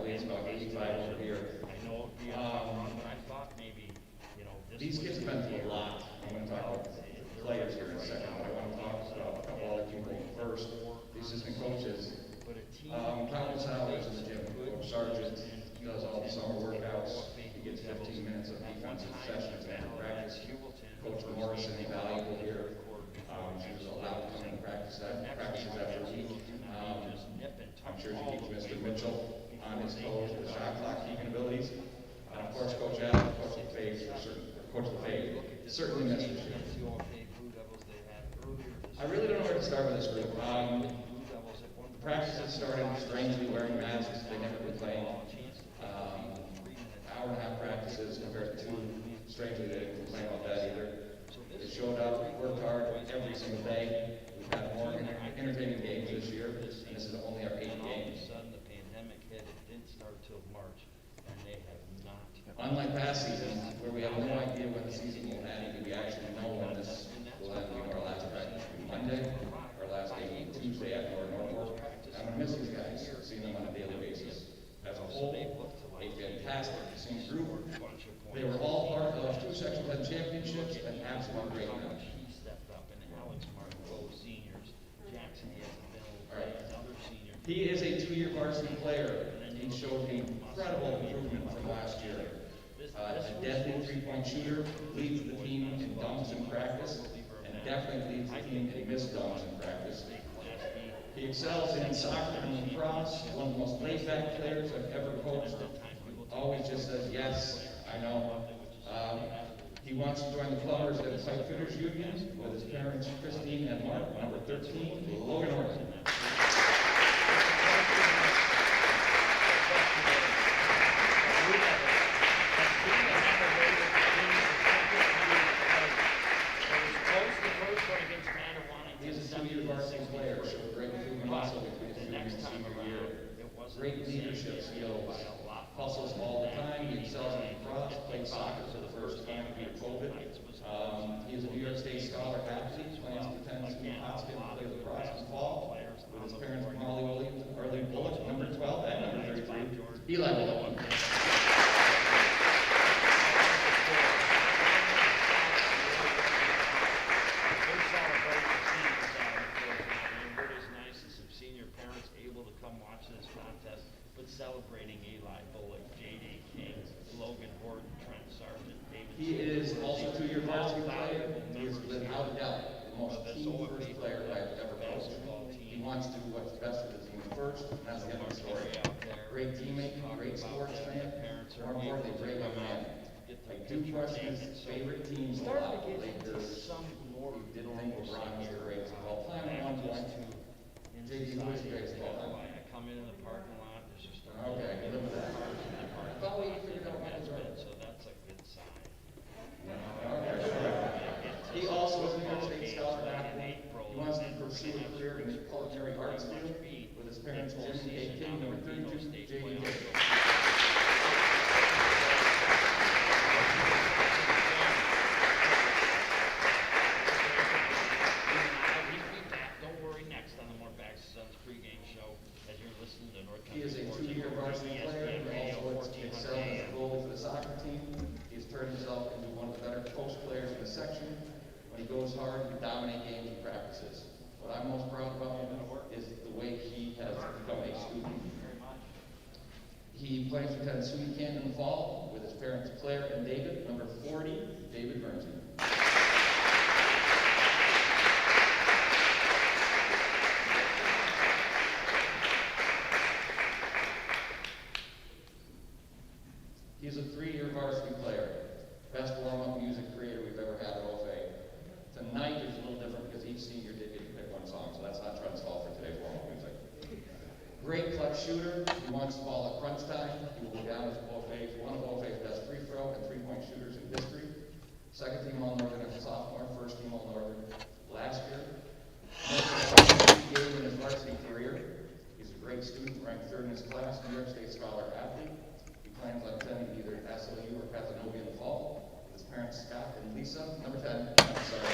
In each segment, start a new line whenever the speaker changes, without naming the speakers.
It's about 85 over here.
I know it'd be a tough run, but I thought maybe, this
These
was
kids have been through a lot. I'm going to talk about the players here in a second, but I want to talk about a couple other people first. The assistant coaches. Countless hours in the gym. Coach Sargent does all the summer workouts. He gets 15 minutes of defensive sessions after practice. Coach Morrison, invaluable here. She was allowed to come in and practices after a week. I'm sure she keeps Mr. Mitchell on his toes with the shot clock keeping abilities. And of course, Coach Allen, Coach LeFay, certainly missed this year. I really don't know where to start with this group. The practices started strangely wearing masks. They never been playing. Hour and a half practices compared to two. Strangely, they didn't complain about that either. They showed up, worked hard every single day. We've had more entertaining games this year, and this is only our 8th game.
All of a sudden, the pandemic hit. It didn't start till March, and they have not.
Unlike past seasons, where we have no idea when the season will end, we actually know when this will end. We know our last practice will be Monday, our last game will be Tuesday at North. I'm going to miss these guys, seeing them on a daily basis. As a whole, a fantastic same group. They were all part of 2 Section 10 championships and absolute great now.
He stepped up, and Alex Martin, both seniors. Jackson hasn't been able to play another senior.
He is a 2-year varsity player. He showed incredible improvement from last year. A deadly 3-point shooter, leads the team in dunks in practice, and definitely leads the team in missed dunks in practice. He excels in soccer and lacrosse, one of the most laid-back players I've ever coached. Always just says, yes, I know. He wants to join the plumbers at the Pipe Fitters Union with his parents, Christine and Mark, number 13, Logan Orton. He's a 2-year varsity player, showed great improvement also between his junior and senior year. Great leadership skills, hustles all the time. He excels in lacrosse, played soccer for the first time due to COVID. He is a New York State Scholar athlete, plans to attend St. Hospital and play lacrosse in the fall with his parents, Molly Williams and Arlene Bullock, number 12 and number 33, Eli Bullock.
Celebrating Eli Bullock, J.D. King, Logan Horton, Trent Sargent, David.
He is also a 2-year varsity player. He is without a doubt the most team-first player I've ever coached. He wants to do what's best for the team first, and that's the end of the story. Great teammate, great sportsman, more importantly, great young man. I do question his favorite teams a lot. The Lakers, he didn't think LeBron was the greatest of all time at one point. J.D. was the greatest of all time.
I come in the parking lot.
Okay, I can live with that. I thought we figured out what was right.
So that's a good sign.
Okay, sure. He also is a New York State Scholar athlete. He wants to pursue a career in the culinary arts field with his parents, Jim A. King, number 32, J.D. He is a 2-year varsity player and also excels as a goalie for the soccer team. He's turned himself into one of the better post players in the section. When he goes hard, he dominates games and practices. What I'm most proud about him is the way he has become a student. He plans to attend SUNY camp in the fall with his parents Claire and David, number 40, David Burnson. He's a 3-year varsity player. Best warm-up music creator we've ever had at OFA. Tonight is a little different because each senior did get to pick one song, so that's not Trent's fault for today's warm-up music. Great clutch shooter. He wants the ball at crunch time. He will go down as one of OFA's best free throw and 3-point shooters in history. Second team All-Northern as a sophomore, first team All-Northern last year. Most game in his varsity career. He's a great student, ranked 3rd in his class, New York State Scholar athlete. Plans on attending either SLU or Casanova in the fall with his parents Scott and Lisa, number 10. I'm sorry.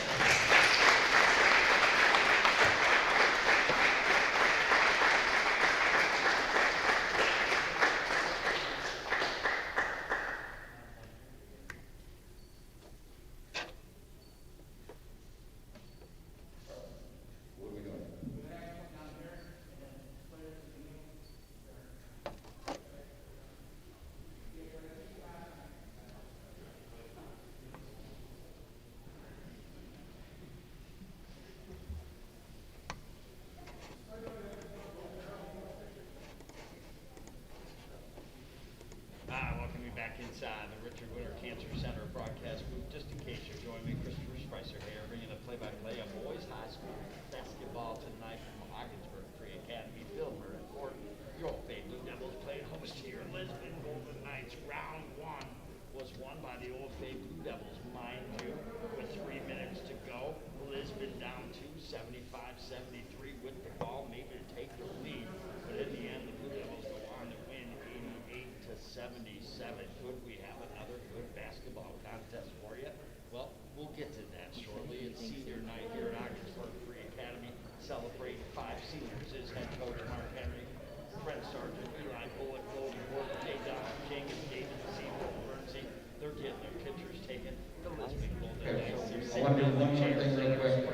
want to do one more thing real quick.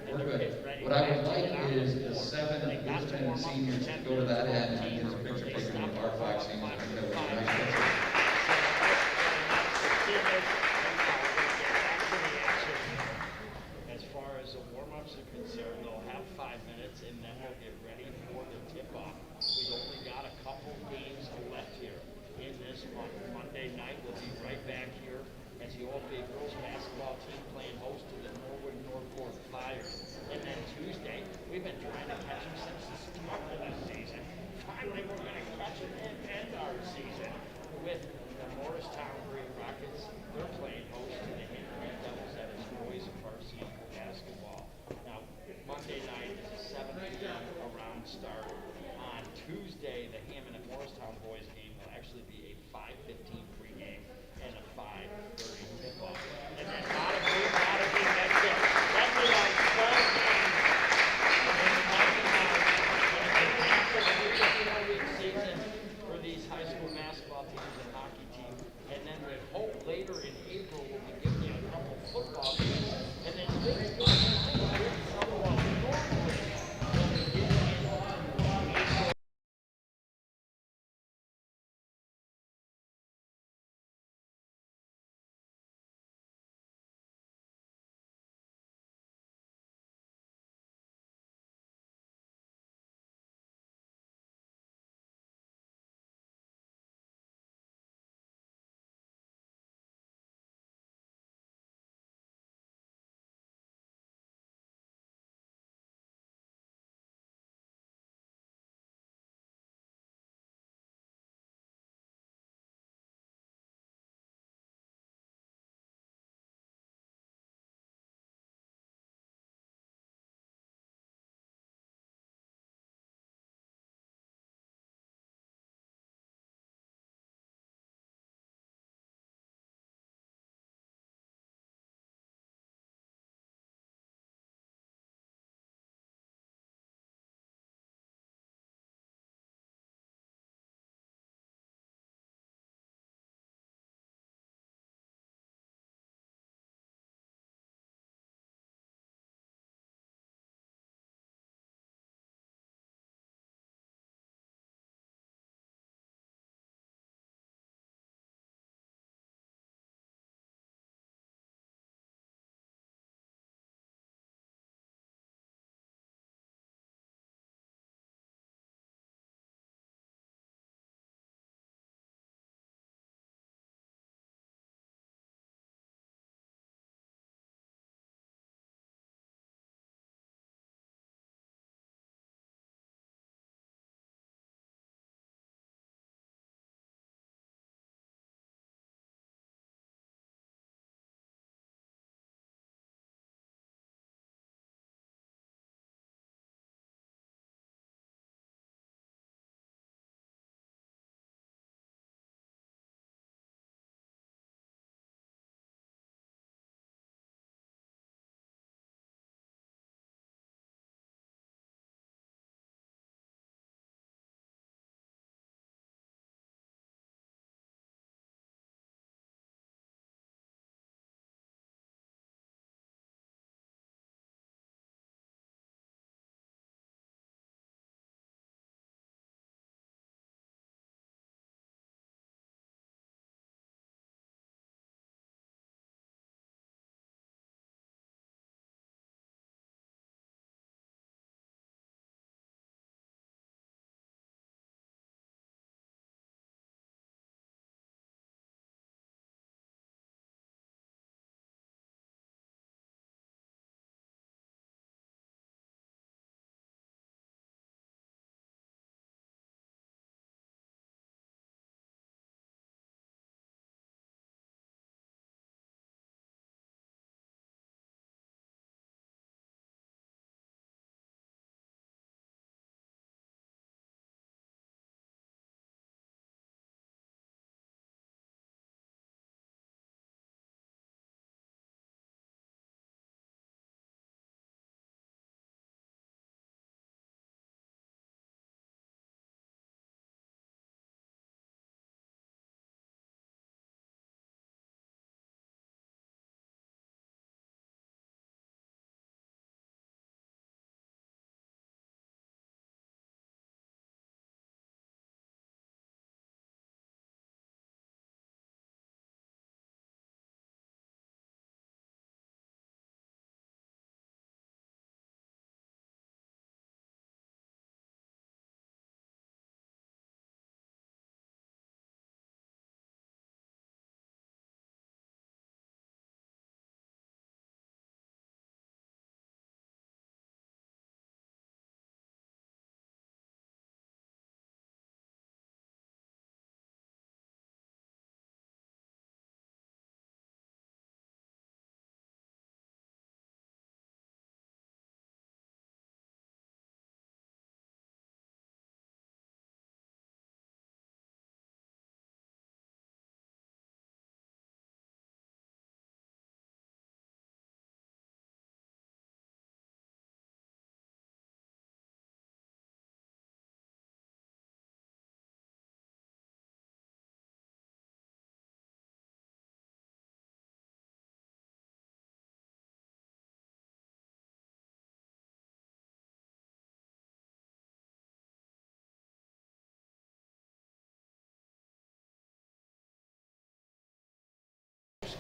We're good. What I would like is the 7 Lisbon seniors to go to that end and get a picture taken with our 5 seniors. I think that would be a nice picture.
As far as the warm-ups are concerned, they'll have 5 minutes and then we'll get ready for the tip-off. We've only got a couple games left here in this month. Monday night, we'll be right back here as the OFA girls basketball team playing host to the Norwood Northport Fire. And then Tuesday, we've been trying to catch them since the start of the season. Finally, we're going to catch them and end our season.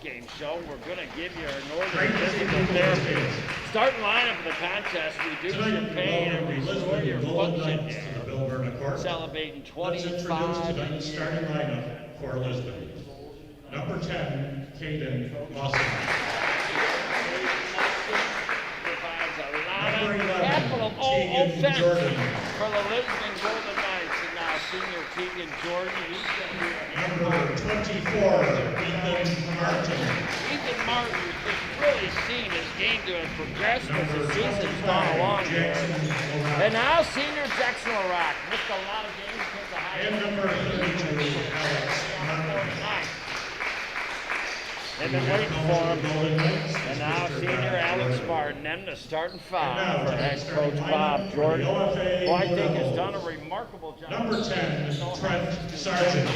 post-game show. We're going to give you our Northern Physical Therapy. Starting lineup of the contest, reduce your pain and restore your function here. Celebrating 25 years.
Starting lineup for Lisbon. Number 10, Caden Lawson.
Provides a lot of capital offense for the Lisbon Golden Knights. And now senior Tegan Jordan. He's going to be
number 24, Ethan Martin.
Ethan Martin has really seen his game to have progressed as the season's gone along here. And now senior Jackson Rock missed a lot of games because of high.
And number 32, Alex Martin.
They've been waiting for him. And now senior Alex Martin, then the starting five for head coach Bob Jordan, who I think has done a remarkable job.
Number 10, Trent Sargent.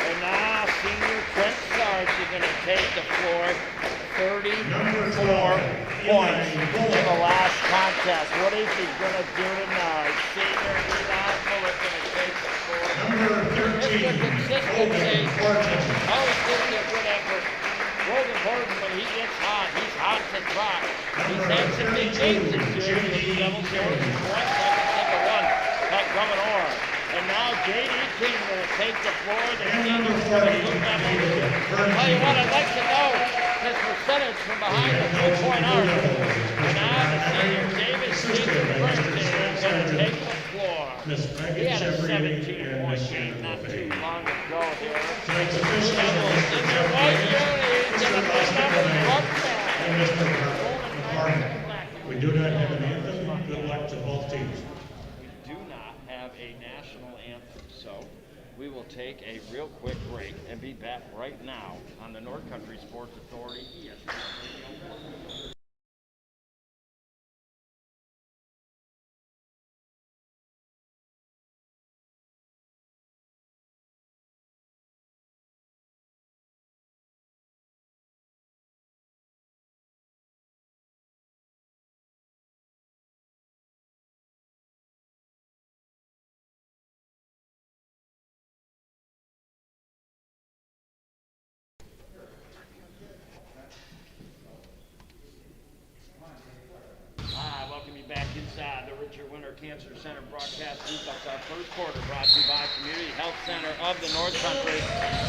And now senior Trent Sargent going to take the floor. 34 points in the last contest. What is he going to do tonight? Senior Eli Bullock going to take the floor.
Number 13, Logan Fortune.
Always gives you a good effort. Logan Horton, when he gets hot, he's hot to trot. He's had some big games this year. He's double zero points. Second to one at Grumman-Orr. And now J.D. King going to take the floor. The seniors going to move that over. I'll tell you what, I'd like to know his percentage from behind the 3-point arc. And now the senior David Stevens is going to take the floor. He had a 17-point game not too long ago here.
Tonight's official
And
Mr. McCormick. We do not have an anthem. Good luck to both teams.
We do not have a national anthem, so we will take a real quick break and be back right now on the North Country Sports Authority ESPN Radio. Back inside the Richard Winter Cancer Center broadcast booth. That's our first quarter, brought to you by Community Health Center of the North Country.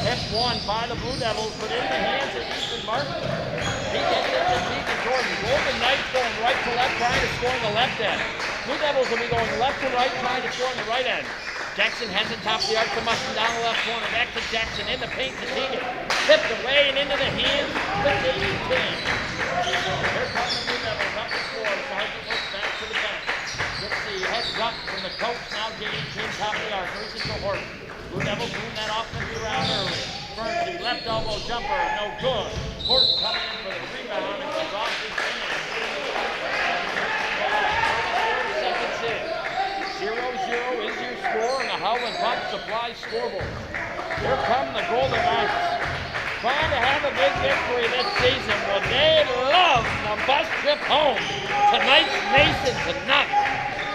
Hit one by the Blue Devils, but in the hands of Ethan Martin. He gets it to Tegan Jordan. Golden Knights going right to left, trying to score in the left end. Blue Devils will be going left to right, trying to score in the right end. Jackson has it top of the arc to Mustin, down the left corner, back to Jackson, in the paint to Tegan. Tipped away and into the hands of J.D. King. Here comes the Blue Devils up the floor. Sargent looks back to the bench. Gets the heads up from the coach. Now J.D. King top of the arc. Moves it to Horton. Blue Devils moving that offense around early. Varsity, left elbow jumper, no good. Horton coming in for the rebound and goes off his hand. 30 seconds in. 0-0 is your score on the Howland Pump Supply scoreboard. Here come the Golden Knights. Trying to have a big victory this season. Well, they love the bus trip home. Tonight's Mason's enough.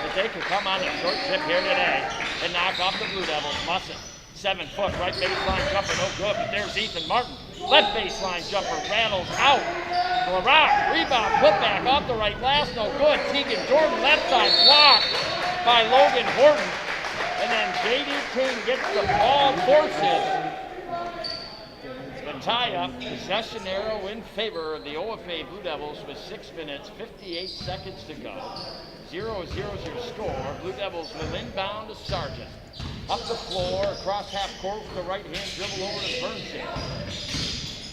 But they could come on a short trip here today and knock off the Blue Devils. Mustin, 7 foot, right baseline jumper, no good. But there's Ethan Martin. Left baseline jumper, rattles out. Larock, rebound, put back off the right glass, no good. Tegan Jordan, left side, blocked by Logan Horton. And then J.D. King gets the ball, forces the tie-up, possession arrow in favor of the OFA Blue Devils with 6 minutes, 58 seconds to go. 0-0 is your score. Blue Devils will inbound to Sargent. Up the floor, across half court with the right hand, dribble over to Bernstein.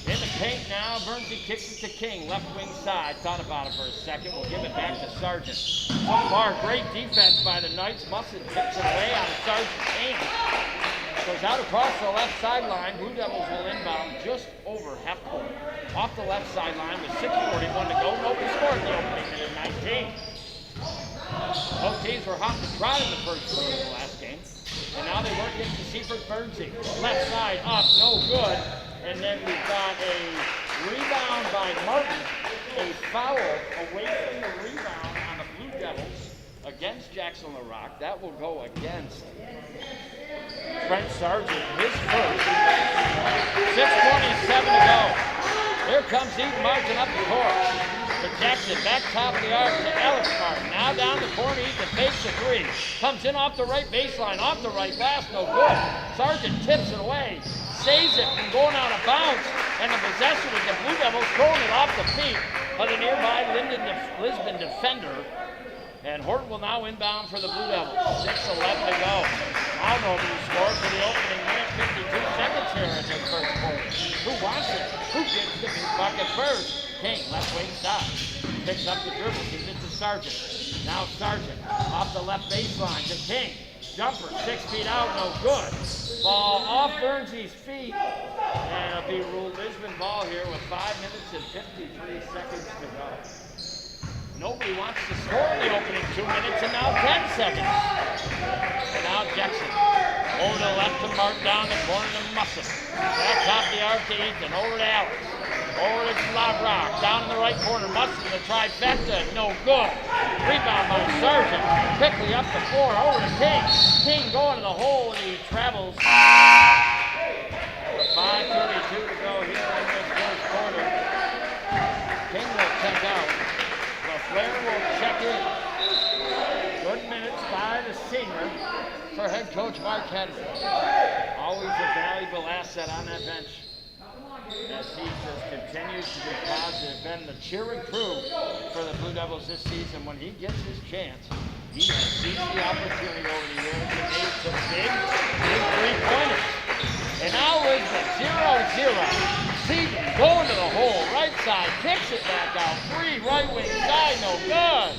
In the paint now, Bernstein kicks it to King, left wing side. Thought about it for a second. We'll give it back to Sargent. So far, great defense by the Knights. Mustin tips it away out of Sargent's hand. Goes out across the left sideline. Blue Devils will inbound just over half court. Off the left sideline with 6:41 to go. Nobody scored in the opening minute, 19. Both teams were hot to trot in the first quarter of the last game. And now they work into Seifert Bernstein. Left side up, no good. And then we've got a rebound by Martin. A foul away from the rebound on the Blue Devils against Jackson Larock. That will go against Trent Sargent, his first. 6:27 to go. Here comes Ethan Martin up the court. To Jackson, back top of the arc to Alex Martin. Now down the corner, Ethan fakes a three. Comes in off the right baseline, off the right glass, no good. Sargent tips it away, saves it from going out of bounds, and the possession with the Blue Devils throwing it off the feet of the nearby Lisbon defender. And Horton will now inbound for the Blue Devils. 6:11 to go. Now nobody scored for the opening minute, 52 seconds here in this first quarter. Who wants it? Who gets the big bucket first? King, left wing side. Picks up the dribble, gives it to Sargent. Now Sargent, off the left baseline to King. Jumper, 6 feet out, no good. Ball off Burnsy's feet. And it'll be ruled Lisbon ball here with 5 minutes and 53 seconds to go. Nobody wants to score in the opening 2 minutes, and now 10 seconds. And now Jackson. Over to the left to Mark, down the corner to Musson. Back top the arc to Ethan, over to Alex. Over to Rock, down in the right corner. Musson, the trifecta, no good. Rebound by Sargent. Quickly up the floor, over to King. King going to the hole, and he travels. 5:32 to go here in this first quarter. King will check out. Flair will check in. Good minutes by the senior for head coach Mark Henry. Always a valuable asset on that bench as he just continues to be positive. Been the cheering crew for the Blue Devils this season. When he gets his chance, he has seized the opportunity over the years and made some big three-pointers. And now Lisbon, 0-0. Seaton going to the hole, right side, kicks it back out, free, right wing side, no good.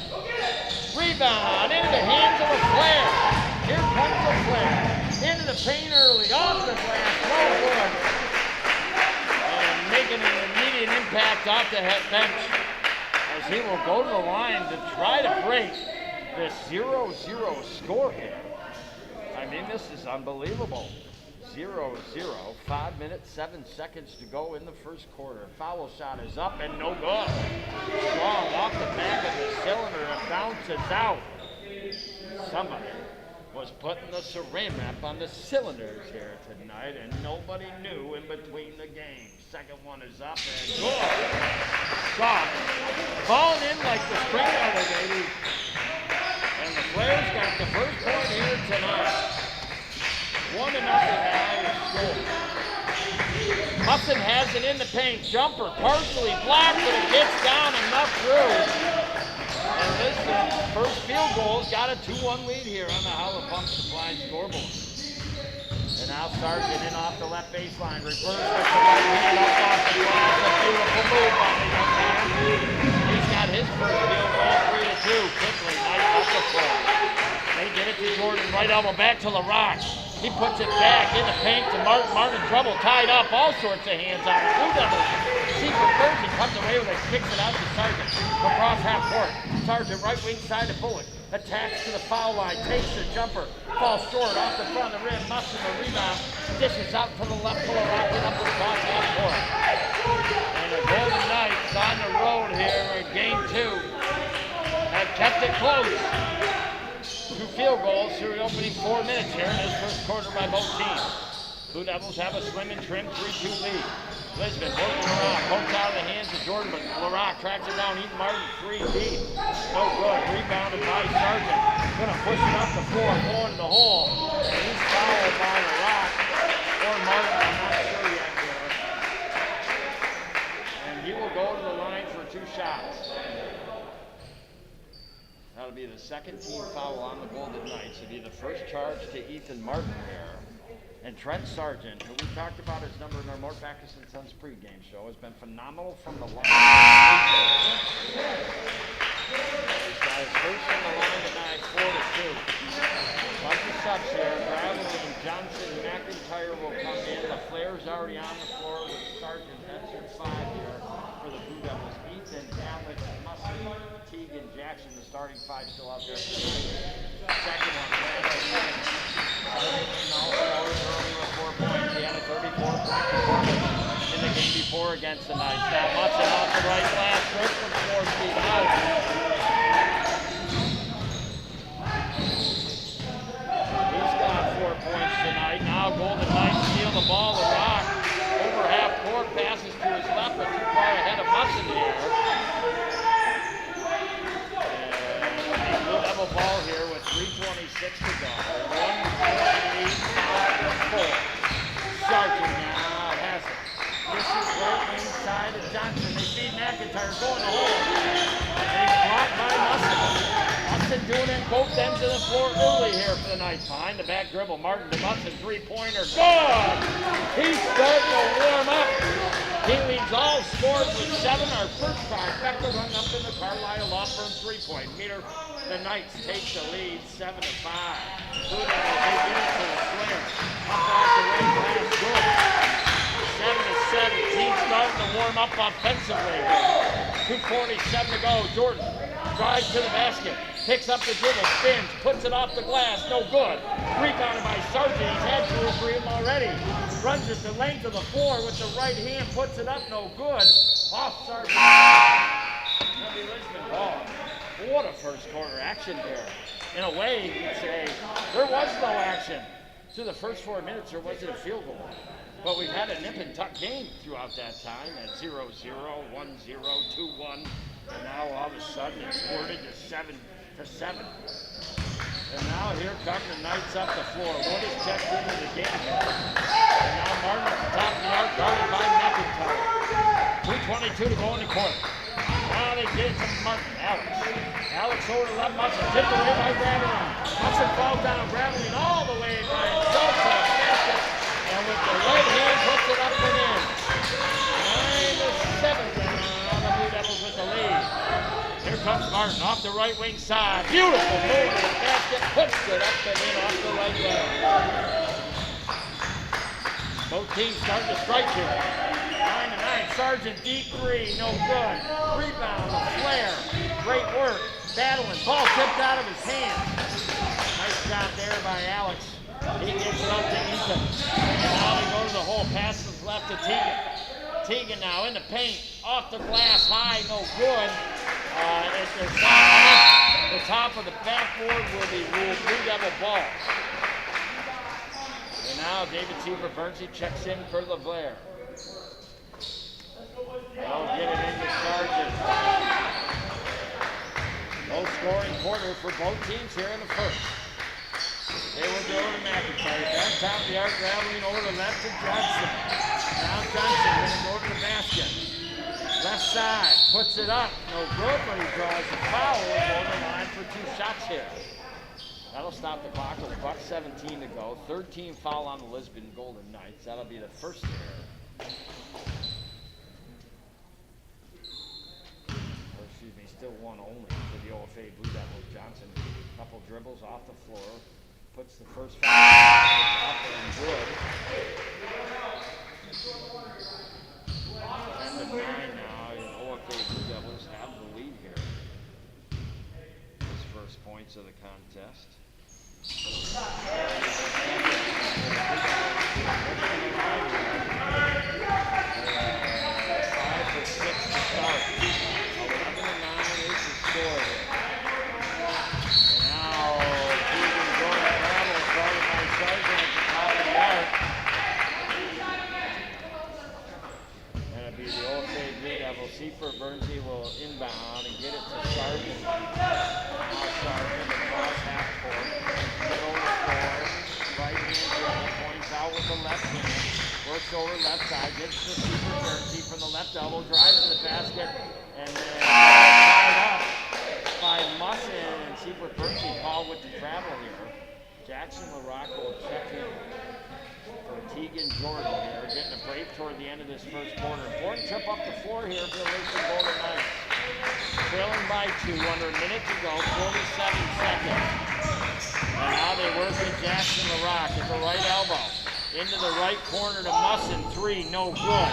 Rebound, into the hands of the Flair. Here comes the Flair. Into the paint early, off the glass, no good. And making an immediate impact off the bench as he will go to the line to try to break this 0-0 score here. I mean, this is unbelievable. 0-0, 5 minutes, 7 seconds to go in the first quarter. Foul shot is up and no good. Strong off the back of the cylinder and bounces out. Somebody was putting the saran wrap on the cylinders here tonight, and nobody knew in between the games. Second one is up and good. Strong. Falling in like the spring elevator. And the Flares got the first point here tonight. 1-0 now score. Musson has it in the paint. Jumper partially blocked, but it gets down enough through. And this first field goal's got a 2-1 lead here on the Howler Pump Supply scoreboard. And now Sargent in off the left baseline. Reverse with the right hand up off the glass. A beautiful move by the young man. He's got his first field goal, 3-2. Quickly, nice up the floor. They get it to Jordan, right elbow back to LaRock. He puts it back in the paint to Martin. Martin trouble, tied up, all sorts of hands on it. Blue Devils. Secret Thursday comes away with it, kicks it out to Sargent. Across half court. Sargent right wing side to Bullock. Attacks to the foul line, takes the jumper. Falls short off the front of the rim. Musson the rebound. Dishes out to the left for LaRock and up across half court. And the Golden Knights on the road here in game 2 have kept it close. 2 field goals through the opening 4 minutes here in this first quarter by both teams. Blue Devils have a slim and trim 3-2 lead. Lisbon working around, pokes out of the hands of Jordan, but LaRock tracks it down. Ethan Martin 3 deep. No good. Rebounded by Sargent. Gonna push it up the floor, going to the hole. And he's fouled by LaRock. Or Martin, I'm not sure yet here. And he will go to the line for 2 shots. That'll be the second team foul on the Golden Knights. It'll be the first charge to Ethan Martin here. And Trent Sargent, who we talked about his number in our Mort Backus & Sons pregame show, has been phenomenal from the line. He's got his first from the line tonight, 4-2. Bunch of subs here. Bradley, Johnson, McIntyre will come in. The Flair's already on the floor with Sargent. That's your 5 here for the Blue Devils. Ethan, Alex, Musson, Teagan, Jackson, the starting 5 still out there. Second one, early with 4 points. He had a 34-point performance in the game before against the Knights. Now Musson off the right glass, first from 4 feet out. He's got 4 points tonight. Now Golden Knights steal the ball. The Rock over half court passes to his left, but too far ahead of Musson here. And a Blue Devil ball here with 3:26 to go. 1-point lead, 4. Sargent now has it. This is right inside of Johnson. They feed McIntyre going to hole. And he's blocked by Musson. Musson doing it both ends of the floor early here for the Knights. Behind the back dribble, Martin to Musson, three-pointer, good! He's starting to warm up. He leads all scores with 7. Our first trifecta run up in the Carlisle Law Firm three-point meter. The Knights take the lead, 7-5. Blue Devils, they get it to the flare. Up off the right glass, good. 7-7. Team starting to warm up offensively. 2:47 to go. Jordan drives to the basket, picks up the dribble, spins, puts it off the glass, no good. Rebounded by Sargent. He's had 2 or 3 of them already. Runs it the length of the floor with the right hand, puts it up, no good. Off Sargent. That'll be Lisbon ball. What a first quarter action there. In a way, you'd say there was no action. Through the first 4 minutes, there wasn't a field goal. But we've had a nip and tuck game throughout that time at 0-0, 1-0, 2-1, and now all of a sudden it's squirted to 7-7. And now here come the Knights up the floor. Wood is checked into the game here. And now Martin at the top of the arc, guarded by McIntyre. 2:22 to go in the quarter. Now they get it to Martin. Alex over to left, Musson tipped away by Graveline. Musson falls down, Graveline all the way by himself to the basket. And with the right hand, puts it up and in. 9-7 now, the Blue Devils with the lead. Here comes Martin off the right wing side. Beautiful move to the basket, puts it up and in off the right leg. Both teams starting to strike here. 9-9, Sargent deep 3, no good. Rebound, a flare, great work. Battling, ball tipped out of his hands. Nice job there by Alex. He gets it up to Ethan. And now they go to the hole. Pass is left to Teagan. Teagan now in the paint. Off the glass high. No good. The top of the backboard will be ruled Blue Devil ball. And now David Seaver Bernsey checks in for LeVaire. They'll get it into Sargent. No scoring quarter for both teams here in the first. They will go to McIntyre. Back top of the arc, Graveline over to left to Johnson. Now Johnson going to go to the basket. Left side, puts it up. No good, but he draws the foul. We're on the line for 2 shots here. That'll stop the clock with $1:17 to go. 13 foul on the Lisbon Golden Knights. That'll be the first error. Or excuse me, still 1 only for the OFA Blue Devils. Johnson, couple dribbles off the floor. Puts the first foul up and good. 10-9 now, and OFA Blue Devils have the lead here. His first points of the contest. 5-6 to start. 11-9 is the score. And now Teagan going to battle, started by Sargent at the top of the arc. And it'll be the OFA Blue Devils. Seaver Bernsey will inbound and get it to Sargent. Now Sargent across half court. Middle of the floor. Right hand dribble, points out with the left hand. Works over left side, gets to Seaver Bernsey from the left elbow, drives to the basket, and then tied up by Musson, and Seaver Bernsey called with the travel here. Jackson LaRock will check in for Teagan Jordan here, getting a break toward the end of this first quarter. Important trip up the floor here for the Lisbon Golden Knights. Trailing by 2, under a minute to go, 47 seconds. And now they work with Jackson LaRock at the right elbow. Into the right corner to Musson, 3, no good.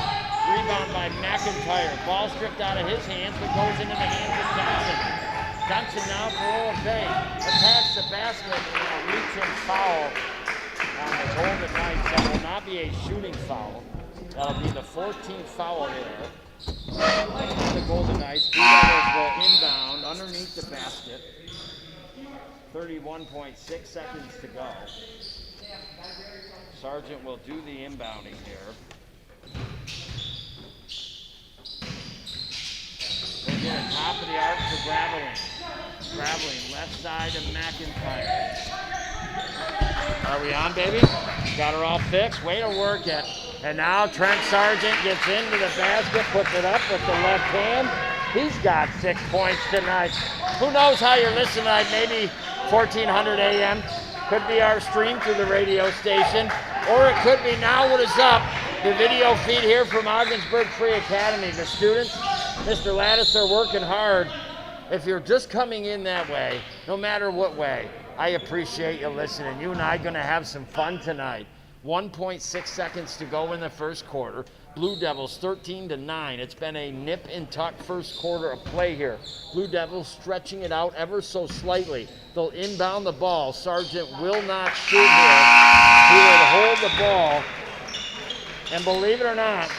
Rebound by McIntyre. Ball stripped out of his hands, but goes into the hands of Johnson. Johnson now for OFA. Attacks the basket and a reach-in foul on the Golden Knights. That will not be a shooting foul. That'll be the 14th foul there. The Golden Knights. Blue Devils will inbound underneath the basket. 31.6 seconds to go. Sargent will do the inbounding here. We'll get a top of the arc to Graveling. Graveling, left side to McIntyre. Are we on, baby? Got her all fixed. Way to work it. And now Trent Sargent gets into the basket, puts it up with the left hand. He's got 6 points tonight. Who knows how you're listening tonight? Maybe 1400 AM. Could be our stream through the radio station. Or it could be Now What Is Up, the video feed here from Ogdensburg Free Academy. The students, Mr. Lattis, are working hard. If you're just coming in that way, no matter what way, I appreciate you listening. You and I are going to have some fun tonight. 1.6 seconds to go in the first quarter. Blue Devils 13-9. It's been a nip and tuck first quarter of play here. Blue Devils stretching it out ever so slightly. They'll inbound the ball. Sargent will not shoot here. He will hold the ball. And believe it or not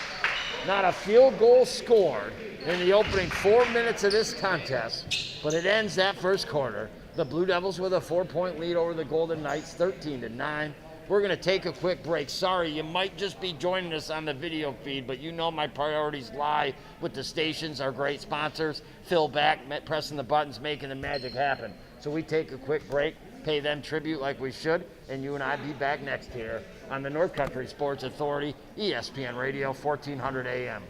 a field goal scored in the opening 4 minutes of this contest, but it ends that first quarter. The Blue Devils with a 4-point lead over the Golden Knights, 13-9. We're going to take a quick break. Sorry, you might just be joining us on the video feed, but you know my priorities lie with the stations, our great sponsors. Phil Back, pressing the buttons, making the magic happen. So we take a quick break, pay them tribute like we should, and you and I be back next here on the North Country Sports Authority, ESPN Radio, 1400 AM.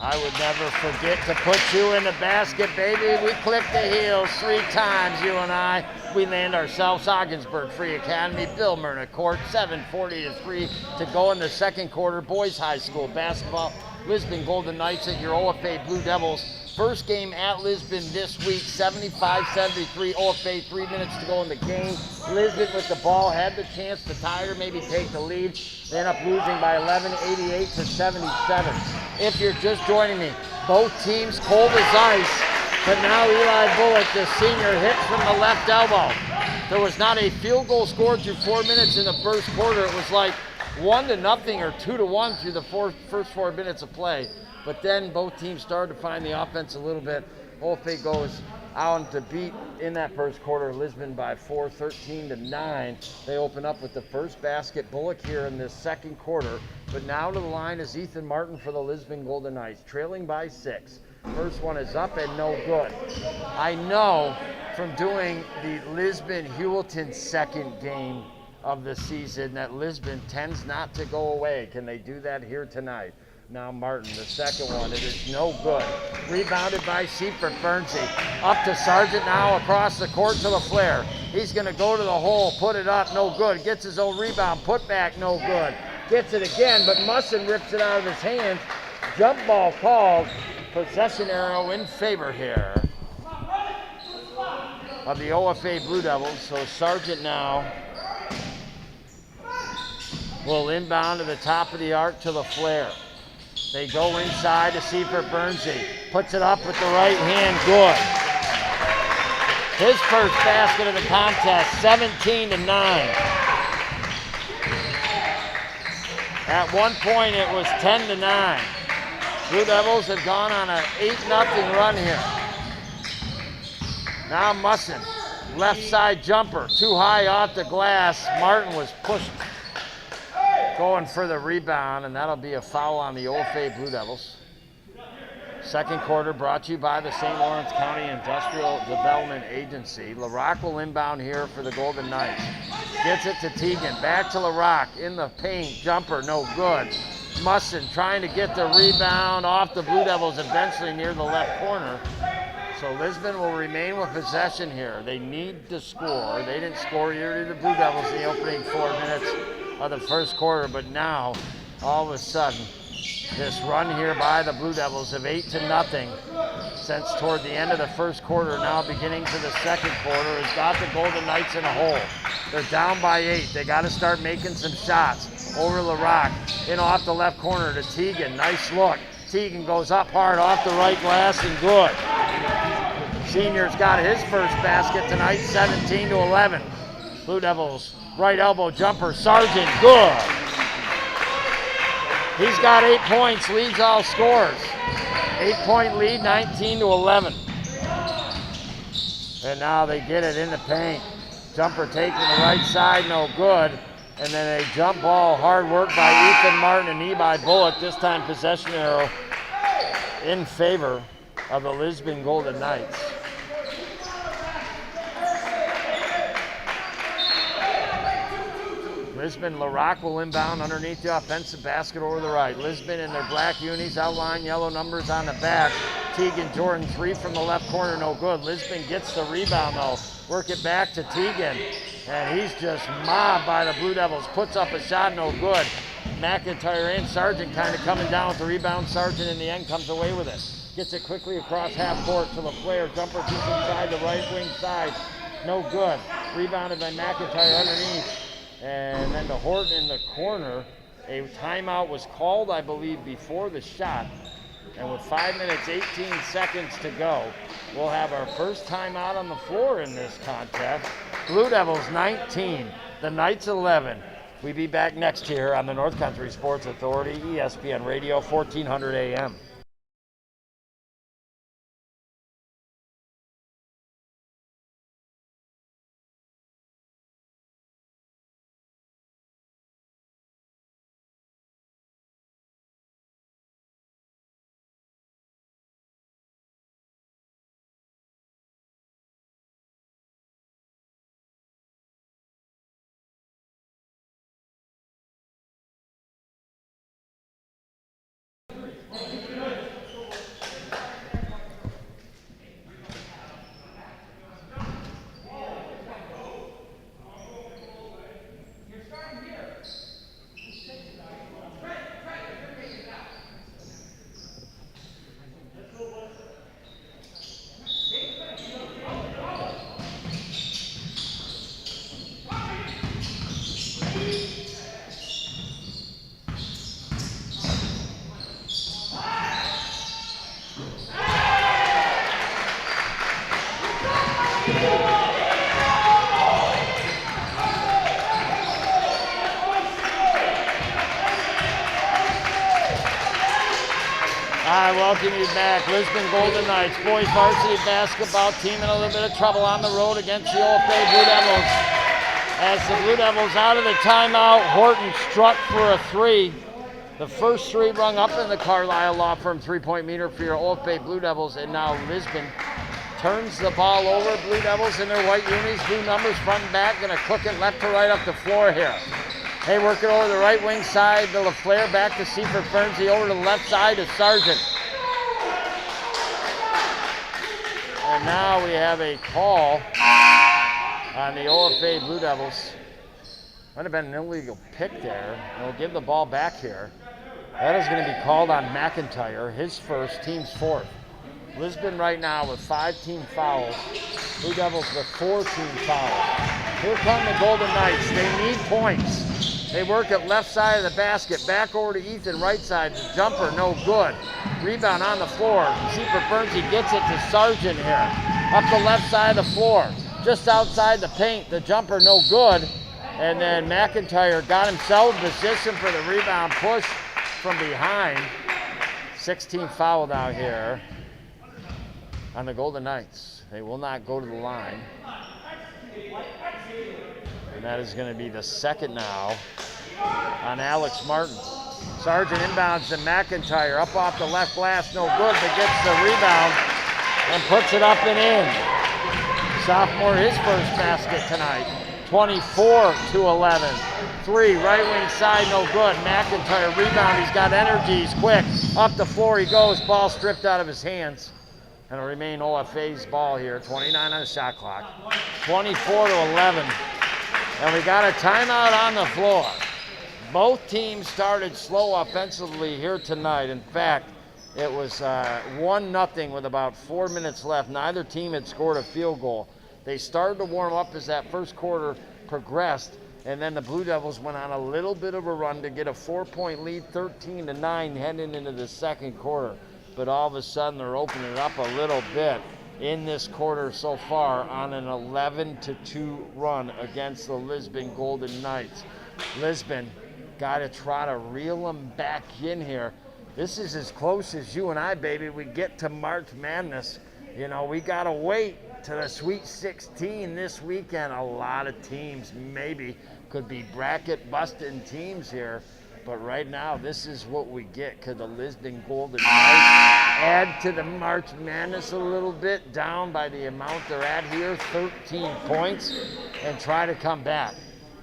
I would never forget to put you in the basket, baby. We click the heels 3 times, you and I. We land ourselves, Ogdensburg Free Academy, Bill Myrna Court, 7:40-3 to go in the second quarter. Boys High School basketball, Lisbon Golden Knights at your OFA Blue Devils. First game at Lisbon this week, 75-73, OFA, 3 minutes to go in the game. Lisbon with the ball had the chance to tie or maybe take the lead. They end up losing by 11, 88-77. If you're just joining me, both teams cold as ice, but now Eli Bullock, the senior, hits from the left elbow. There was not a field goal scored through 4 minutes in the first quarter. It was like 1-0 or 2-1 through the first 4 minutes of play. But then both teams started to find the offense a little bit. OFA goes out to beat in that first quarter Lisbon by 4, 13-9. They open up with the first basket. Bullock here in this second quarter. But now to the line is Ethan Martin for the Lisbon Golden Knights, trailing by 6. First one is up and no good. I know from doing the Lisbon-Hewelton second game of the season that Lisbon tends not to go away. Can they do that here tonight? Now Martin, the second one, it is no good. Rebounded by Seifert Bernsey. Up to Sargent now across the court to LaFleur. He's going to go to the hole, put it up, no good. Gets his own rebound, put back, no good. Gets it again, but Musson rips it out of his hands. Jump ball called. Possession arrow in favor here of the OFA Blue Devils. So Sargent now will inbound to the top of the arc to LaFleur. They go inside to Seifert Bernsey. Puts it up with the right hand, good. His first basket of the contest, 17-9. At one point it was 10-9. Blue Devils have gone on an 8-0 run here. Now Musson, left side jumper, too high off the glass. Martin was pushed.
going for the rebound, and that'll be a foul on the OFA Blue Devils. Second quarter brought to you by the St. Lawrence County Industrial Development Agency. LaRock will inbound here for the Golden Knights. Gets it to Teagan. Back to LaRock. In the paint. Jumper. No good. Musson trying to get the rebound off the Blue Devils eventually near the left corner. So Lisbon will remain with possession here. They need to score. They didn't score here to the Blue Devils in the opening 4 minutes of the first quarter. But now, all of a sudden, this run here by the Blue Devils of 8-0 since toward the end of the first quarter, now beginning to the second quarter, has got the Golden Knights in a hole. They're down by 8. They got to start making some shots. Over LaRock, in off the left corner to Teagan. Nice look. Teagan goes up hard off the right glass and good. Senior's got his first basket tonight, 17-11. Blue Devils right elbow jumper. Sargent, good. He's got 8 points, leads all scores. 8-point lead, 19-11. And now they get it in the paint. Jumper taken to the right side, no good. And then a jump ball, hard work by Ethan Martin and knee by Bullock. This time possession arrow in favor of the Lisbon Golden Knights. Lisbon, LaRock will inbound underneath the offensive basket over the right. Lisbon in their black unis, outline yellow numbers on the back. Teagan, Jordan, 3 from the left corner, no good. Lisbon gets the rebound though. Work it back to Teagan. And he's just mobbed by the Blue Devils. Puts up a shot, no good. McIntyre and Sargent kind of coming down with the rebound. Sargent in the end comes away with it. Gets it quickly across half court to LaFleur. Jumper just inside the right wing side. No good. Rebounded by McIntyre underneath. And then to Horton in the corner. A timeout was called, I believe, before the shot. And with 5 minutes, 18 seconds to go, we'll have our first timeout on the floor in this contest. Blue Devils 19, the Knights 11. We'll be back next year on the North Country Sports Authority, ESPN Radio, 1400 AM. I welcome you back. Lisbon Golden Knights, boys varsity basketball team in a little bit of trouble on the road against the OFA Blue Devils. As the Blue Devils out of the timeout, Horton struck for a 3. The first 3 rung up in the Carlisle Law Firm three-point meter for your OFA Blue Devils, and now Lisbon turns the ball over. Blue Devils in their white unis, blue numbers front and back, gonna cook it left to right up the floor here. They work it over the right wing side to LaFleur, back to Seifert Fernsey, over to the left side to Sargent. And now we have a call on the OFA Blue Devils. Might have been an illegal pick there. And we'll give the ball back here. That is going to be called on McIntyre, his first, team's 4th. Lisbon right now with 5 team fouls. Blue Devils with 4 team fouls. Here come the Golden Knights. They need points. They work at left side of the basket. Back over to Ethan, right side. The jumper, no good. Rebound on the floor. Seifert Fernsey gets it to Sargent here. Up the left side of the floor. Just outside the paint. The jumper, no good. And then McIntyre got himself in position for the rebound push from behind. 16 fouled out here on the Golden Knights. They will not go to the line. And that is going to be the second now on Alex Martin. Sargent inbounds to McIntyre, up off the left glass, no good, but gets the rebound and puts it up and in. Sophomore, his first basket tonight. 24-11. 3, right wing side, no good. McIntyre rebound, he's got energy, he's quick. Up the floor he goes, ball stripped out of his hands. And it'll remain OFA's ball here, 29 on the shot clock. 24-11. And we got a timeout on the floor. Both teams started slow offensively here tonight. In fact, it was 1-0 with about 4 minutes left. Neither team had scored a field goal. They started to warm up as that first quarter progressed, and then the Blue Devils went on a little bit of a run to get a 4-point lead, 13-9, heading into the second quarter. But all of a sudden, they're opening it up a little bit in this quarter so far on an 11-2 run against the Lisbon Golden Knights. Lisbon got to try to reel them back in here. This is as close as you and I, baby, we get to March Madness. You know, we got to wait to the Sweet 16 this weekend. A lot of teams maybe could be bracket busting teams here. But right now, this is what we get. Could the Lisbon Golden Knights add to the March Madness a little bit, down by the amount they're at here, 13 points, and try to come back?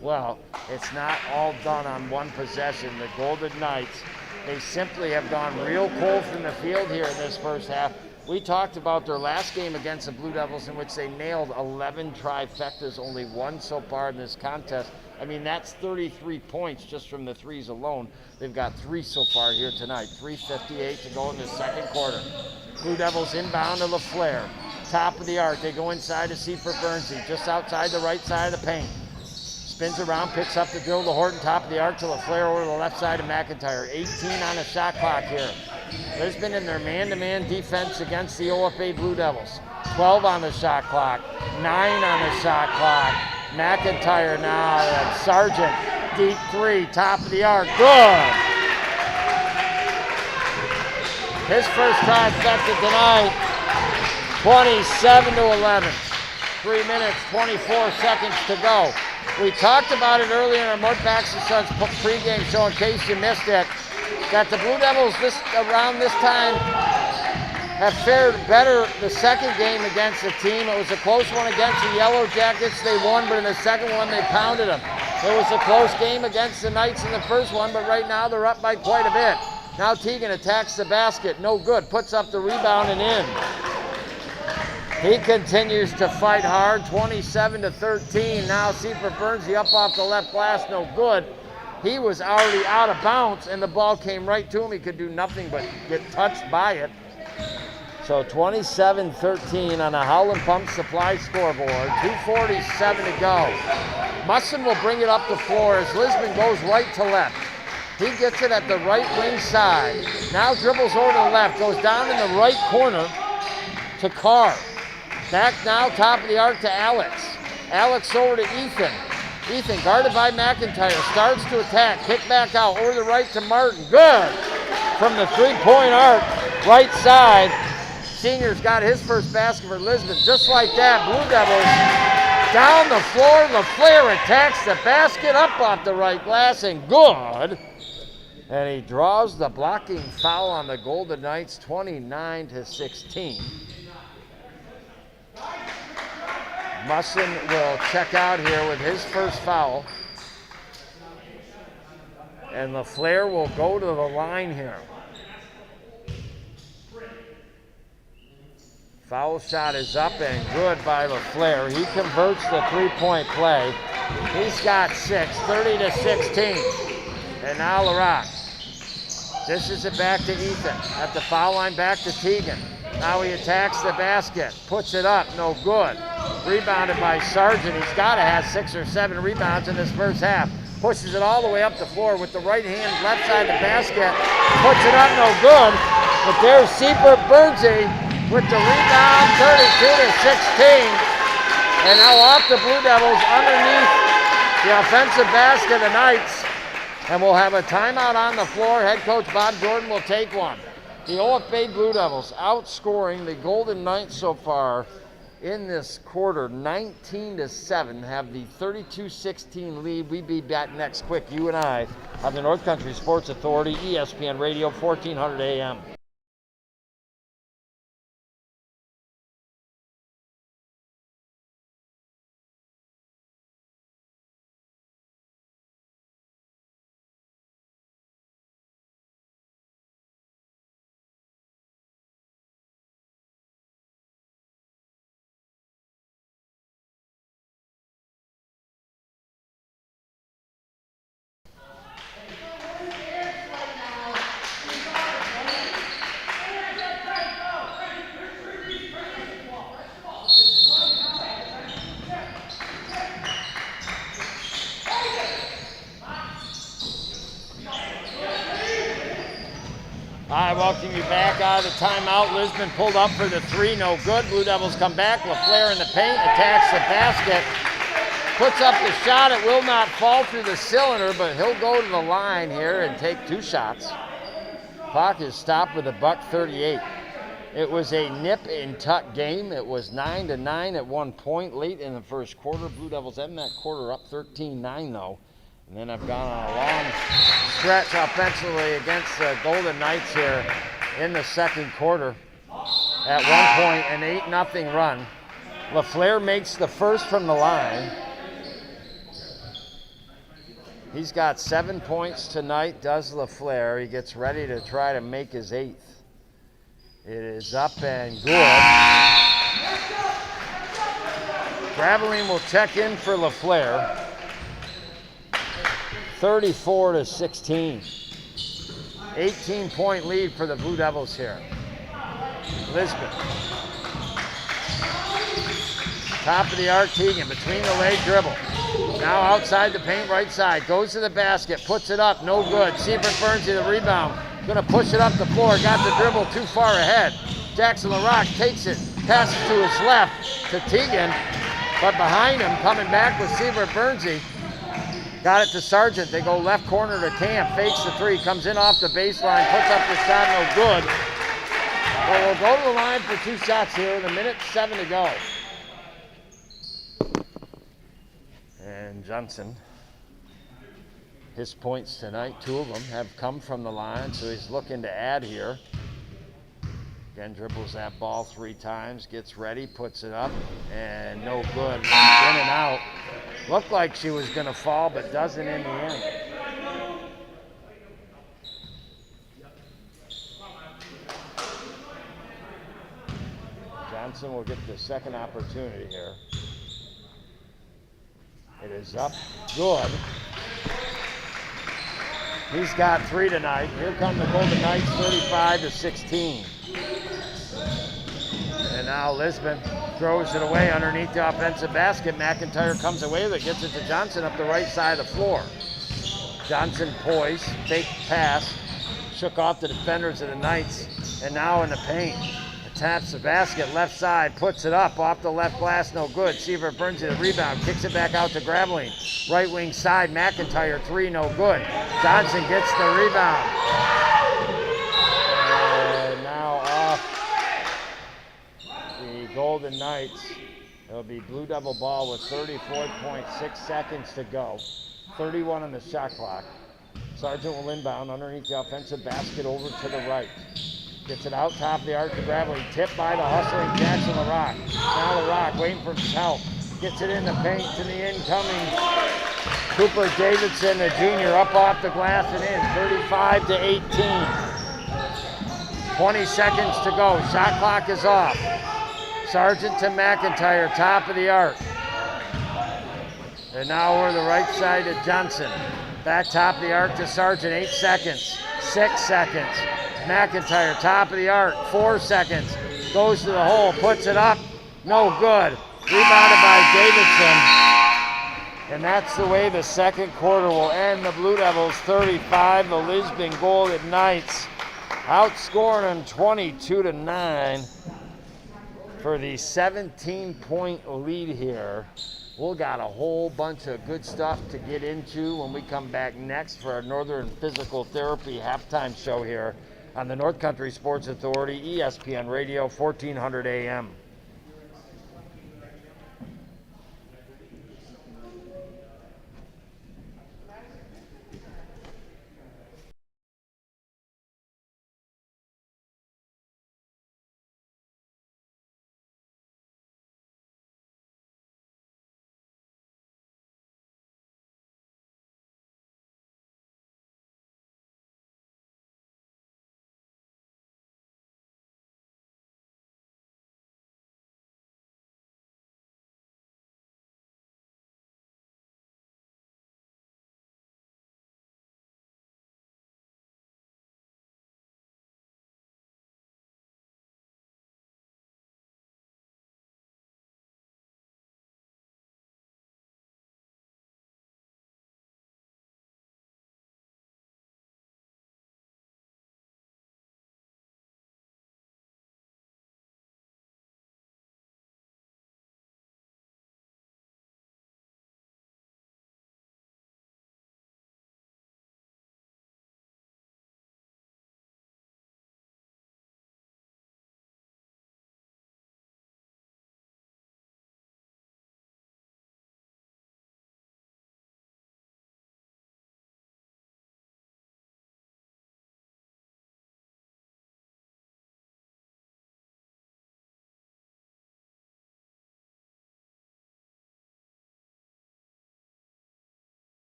Well, it's not all done on one possession. The Golden Knights, they simply have gone real cold from the field here in this first half. We talked about their last game against the Blue Devils in which they nailed 11 trifectas, only one so far in this contest. I mean, that's 33 points just from the threes alone. They've got 3 so far here tonight. 3:58 to go in the second quarter. Blue Devils inbound to LaFleur. Top of the arc. They go inside to Seifert Bernsey, just outside the right side of the paint. Spins around, picks up the dribble to Horton, top of the arc to LaFleur over to the left side of McIntyre. 18 on the shot clock here. Lisbon in their man-to-man defense against the OFA Blue Devils. 12 on the shot clock, 9 on the shot clock. McIntyre now, and Sargent, deep 3, top of the arc, good. His first trifecta tonight, 27-11. 3 minutes, 24 seconds to go. We talked about it earlier in our Mort Paxton Sons pregame show, in case you missed it, that the Blue Devils around this time have fared better the second game against the team. It was a close one against the Yellow Jackets. They won, but in the second one, they pounded them. It was a close game against the Knights in the first one, but right now they're up by quite a bit. Now Teagan attacks the basket. No good. Puts up the rebound and in. He continues to fight hard. 27-13. Now Seifert Bernsey up off the left glass. No good. He was already out of bounds, and the ball came right to him. He could do nothing but get touched by it. So 27-13 on a Howland Pump Supply scoreboard. 2:47 to go. Musson will bring it up the floor as Lisbon goes right to left. He gets it at the right wing side. Now dribbles over to the left. Goes down in the right corner to Carr. Back now, top of the arc to Alex. Alex over to Ethan. Ethan guarded by McIntyre. Starts to attack. Kick back out over the right to Martin. Good. From the three-point arc, right side. Senior's got his first basket for Lisbon. Just like that, Blue Devils down the floor. LaFleur attacks the basket up off the right glass and good. And he draws the blocking foul on the Golden Knights, 29-16. Musson will check out here with his first foul. And LaFleur will go to the line here. Foul shot is up and good by LaFleur. He converts the three-point play. He's got 6, 30-16. And now LaRock. Dishes it back to Ethan. At the foul line, back to Teagan. Now he attacks the basket. Puts it up, no good. Rebounded by Sargent. He's got to have 6 or 7 rebounds in this first half. Pushes it all the way up the floor with the right hand, left side of the basket. Puts it up, no good. But there's Seifert Bernsey with the rebound, 32-16. And now off the Blue Devils underneath the offensive basket of the Knights. And we'll have a timeout on the floor. Head coach Bob Jordan will take one. The OFA Blue Devils outscoring the Golden Knights so far in this quarter, 19-7, have the 32-16 lead. We be back next quick, you and I, on the North Country Sports Authority, ESPN Radio, 1400 AM. I welcome you back out of the timeout. Lisbon pulled up for the three, no good. Blue Devils come back. LaFleur in the paint, attacks the basket, puts up the shot. It will not fall through the cylinder, but he'll go to the line here and take two shots. Clock is stopped with $1:38. It was a nip and tuck game. It was 9-9 at one point late in the first quarter. Blue Devils end that quarter up 13-9 though. And then I've gone on a long stretch offensively against the Golden Knights here in the second quarter. At one point, an 8-0 run. LaFleur makes the first from the line. He's got 7 points tonight, does LaFleur. He gets ready to try to make his 8th. It is up and good. Graveline will check in for LaFleur. 34-16. 18-point lead for the Blue Devils here. Lisbon. Top of the arc, Teagan, between the leg dribble. Now outside the paint, right side. Goes to the basket, puts it up, no good. Seabrook Burns to the rebound. Gonna push it up the floor, got the dribble too far ahead. Jackson LaRock takes it, passes to his left to Teagan, but behind him, coming back with Seabrook Burnsy. Got it to Sargent. They go left corner to Camp. Fakes the three. Comes in off the baseline. Puts up the shot. No good. Well, we'll go to the line for two shots here with 1:07 to go. And Johnson, his points tonight, 2 of them have come from the line, so he's looking to add here. Again, dribbles that ball 3 times, gets ready, puts it up, and no good. Runs in and out. Looked like she was going to fall, but doesn't in the end. Johnson will get the second opportunity here. It is up, good. He's got 3 tonight. Here come the Golden Knights, 35-16. And now Lisbon throws it away underneath the offensive basket. McIntyre comes away with it, gets it to Johnson up the right side of the floor. Johnson poised, fake pass, shook off the defenders of the Knights, and now in the paint. Taps the basket, left side, puts it up off the left glass, no good. Seaver burns it, the rebound, kicks it back out to Graveline. Right wing side, McIntyre, 3, no good. Johnson gets the rebound. And now off the Golden Knights. It'll be Blue Devil ball with 34.6 seconds to go. 31 on the shot clock. Sargent will inbound underneath the offensive basket over to the right. Gets it out top of the arc to Graveline. Tipped by the hustling Jackson LaRock. Now LaRock waiting for his help. Gets it in the paint to the incoming Cooper Davidson, the junior, up off the glass and in. 35-18. 20 seconds to go. Shot clock is off. Sargent to McIntyre, top of the arc. And now we're the right side to Johnson. Back top of the arc to Sargent, 8 seconds. 6 seconds. McIntyre, top of the arc, 4 seconds. Goes to the hole, puts it up, no good. Rebounded by Davidson. And that's the way the second quarter will end. The Blue Devils 35, the Lisbon Golden Knights outscoring them 22-9 for the 17-point lead here. We've got a whole bunch of good stuff to get into when we come back next for our Northern Physical Therapy halftime show here on the North Country Sports Authority, ESPN Radio, 1400 AM.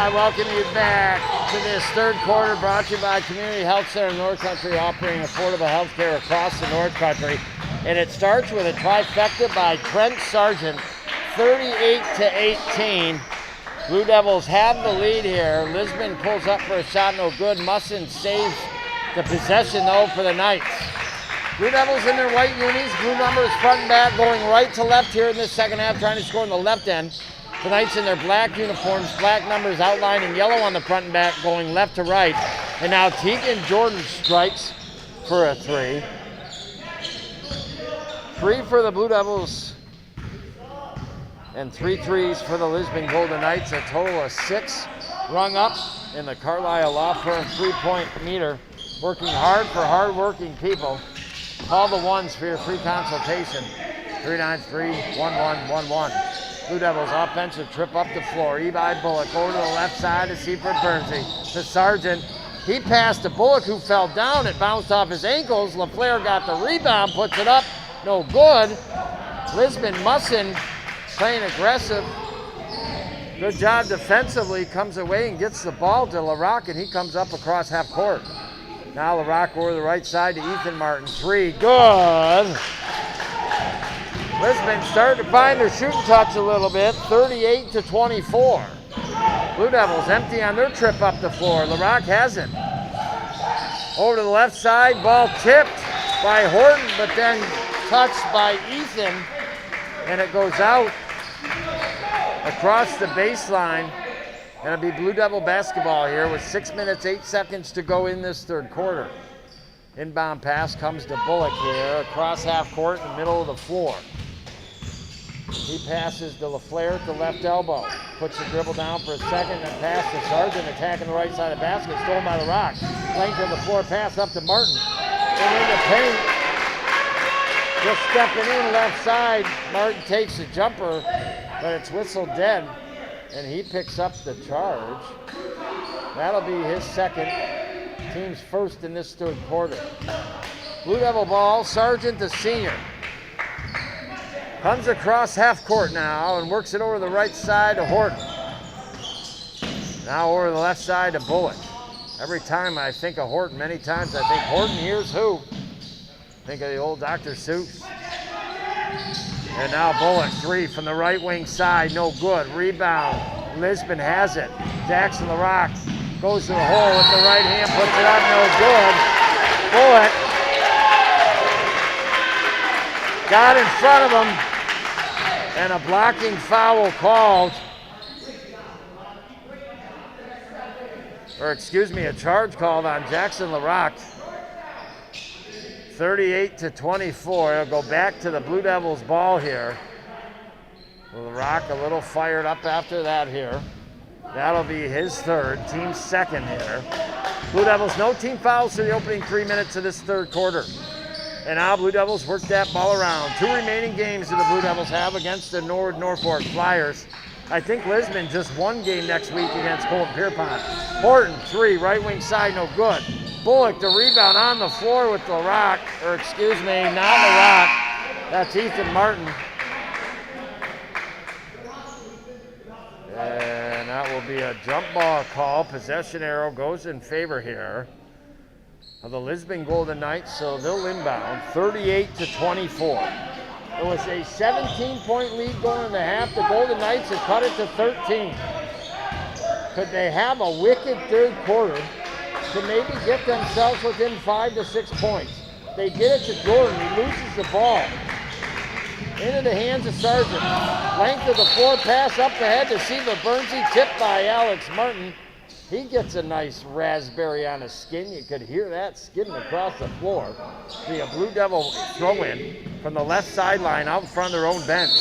I welcome you back to this third quarter brought to you by Community Health Center North Country, offering affordable health care across the North Country. And it starts with a trifecta by Trent Sargent, 38-18. Blue Devils have the lead here. Lisbon pulls up for a shot, no good. Musson saves the possession, though, for the Knights. Blue Devils in their white unis, blue numbers front and back, going right to left here in this second half, trying to score in the left end. The Knights in their black uniforms, black numbers outlined in yellow on the front and back, going left to right. And now Tegan Jordan strikes for a three. Three for the Blue Devils and 3 threes for the Lisbon Golden Knights. A total of 6 rung up in the Carlisle Law Firm three-point meter. Working hard for hard-working people. Call the ones for your free consultation. 393-1111. Blue Devils offensive trip up the floor. Eli Bullock over to the left side to Seaford Bernsey. To Sargent. He passed to Bullock, who fell down. It bounced off his ankles. LaFleur got the rebound, puts it up. No good. Lisbon Musson playing aggressive. Good job defensively. Comes away and gets the ball to LaRock, and he comes up across half court. Now LaRock over the right side to Ethan Martin. Three. Good. Lisbon starting to find their shooting touch a little bit, 38-24. Blue Devils empty on their trip up the floor. LaRock has it. Over to the left side, ball tipped by Horton, but then touched by Ethan, and it goes out across the baseline. And it'll be Blue Devil basketball here with 6 minutes, 8 seconds to go in this third quarter. Inbound pass comes to Bullock here, across half court in the middle of the floor. He passes to LaFleur at the left elbow. Puts the dribble down for a second, then pass to Sargent, attacking the right side of the basket, stolen by LaRock. Length of the floor pass up to Martin. And in the paint, just stepping in left side. Martin takes a jumper, but it's whistled dead, and he picks up the charge. That'll be his second, team's first in this third quarter. Blue Devil ball, Sargent the senior. Comes across half court now and works it over the right side to Horton. Now over the left side to Bullock. Every time I think of Horton, many times I think Horton, here's who. Think of the old Dr. Seuss. And now Bullock, three from the right wing side, no good. Rebound, Lisbon has it. Jackson LaRock goes to the hole with the right hand, puts it up, no good. Bullock got in front of him, and a blocking foul called. Or excuse me, a charge called on Jackson LaRock. 38-24. It'll go back to the Blue Devils ball here. LaRock a little fired up after that here. That'll be his third, team second here. Blue Devils, no team fouls for the opening 3 minutes of this third quarter. And now Blue Devils work that ball around. 2 remaining games that the Blue Devils have against the Norfolk Flyers. I think Lisbon just 1 game next week against Colton Pierpont. Horton, 3, right wing side, no good. Bullock, the rebound on the floor with LaRock, or excuse me, not LaRock. That's Ethan Martin. And that will be a jump ball call. Possession arrow goes in favor here of the Lisbon Golden Knights, so they'll inbound 38-24. It was a 17-point lead going into half. The Golden Knights have cut it to 13. Could they have a wicked third quarter to maybe get themselves within 5 to 6 points? They get it to Jordan. He loses the ball. Into the hands of Sargent. Length of the floor pass up the head to Seaver Bernsey, tipped by Alex Martin. He gets a nice raspberry on his skin. You could hear that skidding across the floor. Be a Blue Devil throw-in from the left sideline out in front of their own bench.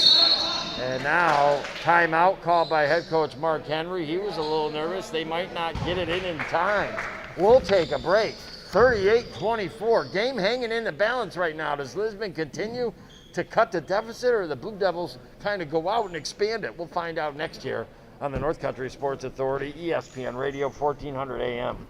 And now timeout called by head coach Mark Henry. He was a little nervous. They might not get it in time. We'll take a break. 38-24. Game hanging in the balance right now. Does Lisbon continue to cut the deficit, or the Blue Devils kind of go out and expand it? We'll find out next year on the North Country Sports Authority, ESPN Radio, 1400 AM.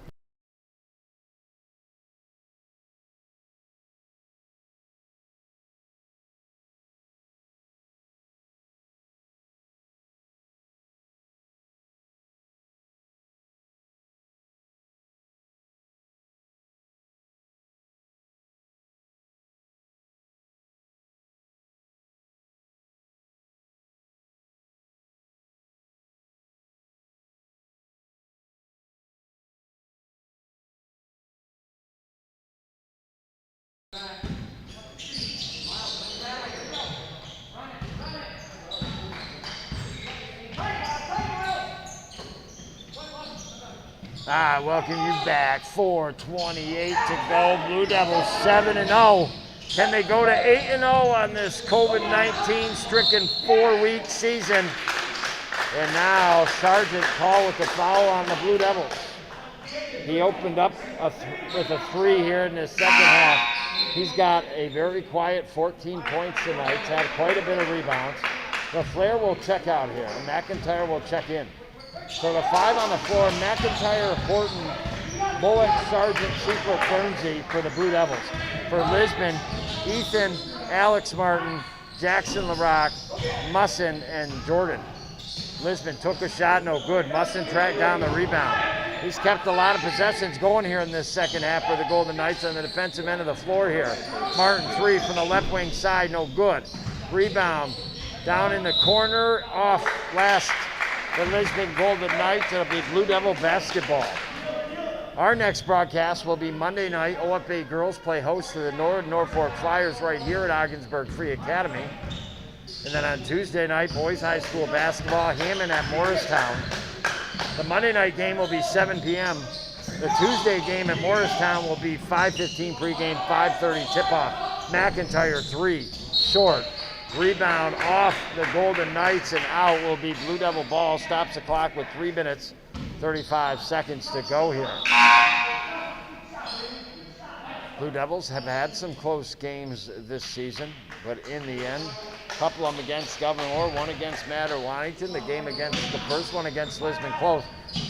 Welcome you back. 4:28 to go. Blue Devils 7-0. Can they go to 8-0 on this COVID-19 stricken 4-week season? And now Sargent called with the foul on the Blue Devils. He opened up with a 3 here in the second half. He's got a very quiet 14 points tonight. He's had quite a bit of rebounds. LaFleur will check out here. McIntyre will check in. So the 5 on the floor, McIntyre, Horton, Bullock, Sargent, Seifert, Bernsey for the Blue Devils. For Lisbon, Ethan, Alex Martin, Jackson LaRock, Musson, and Jordan. Lisbon took a shot, no good. Musson tracked down the rebound. He's kept a lot of possessions going here in this second half for the Golden Knights on the defensive end of the floor here. Martin 3 from the left wing side, no good. Rebound down in the corner, off last the Lisbon Golden Knights. It'll be Blue Devil basketball. Our next broadcast will be Monday night. OFA girls play host to the Norfolk Flyers right here at Ogdensburg Free Academy. And then on Tuesday night, boys high school basketball, Hammond at Morristown. The Monday night game will be 7 p.m. The Tuesday game at Morristown will be 5:15 pregame, 5:30 tip-off. McIntyre 3, short. Rebound off the Golden Knights and out will be Blue Devil ball. Stops the clock with 3 minutes, 35 seconds to go here. Blue Devils have had some close games this season, but in the end, a couple of them against Governor Orr, one against Matter-Washington, the game against the first one against Lisbon close.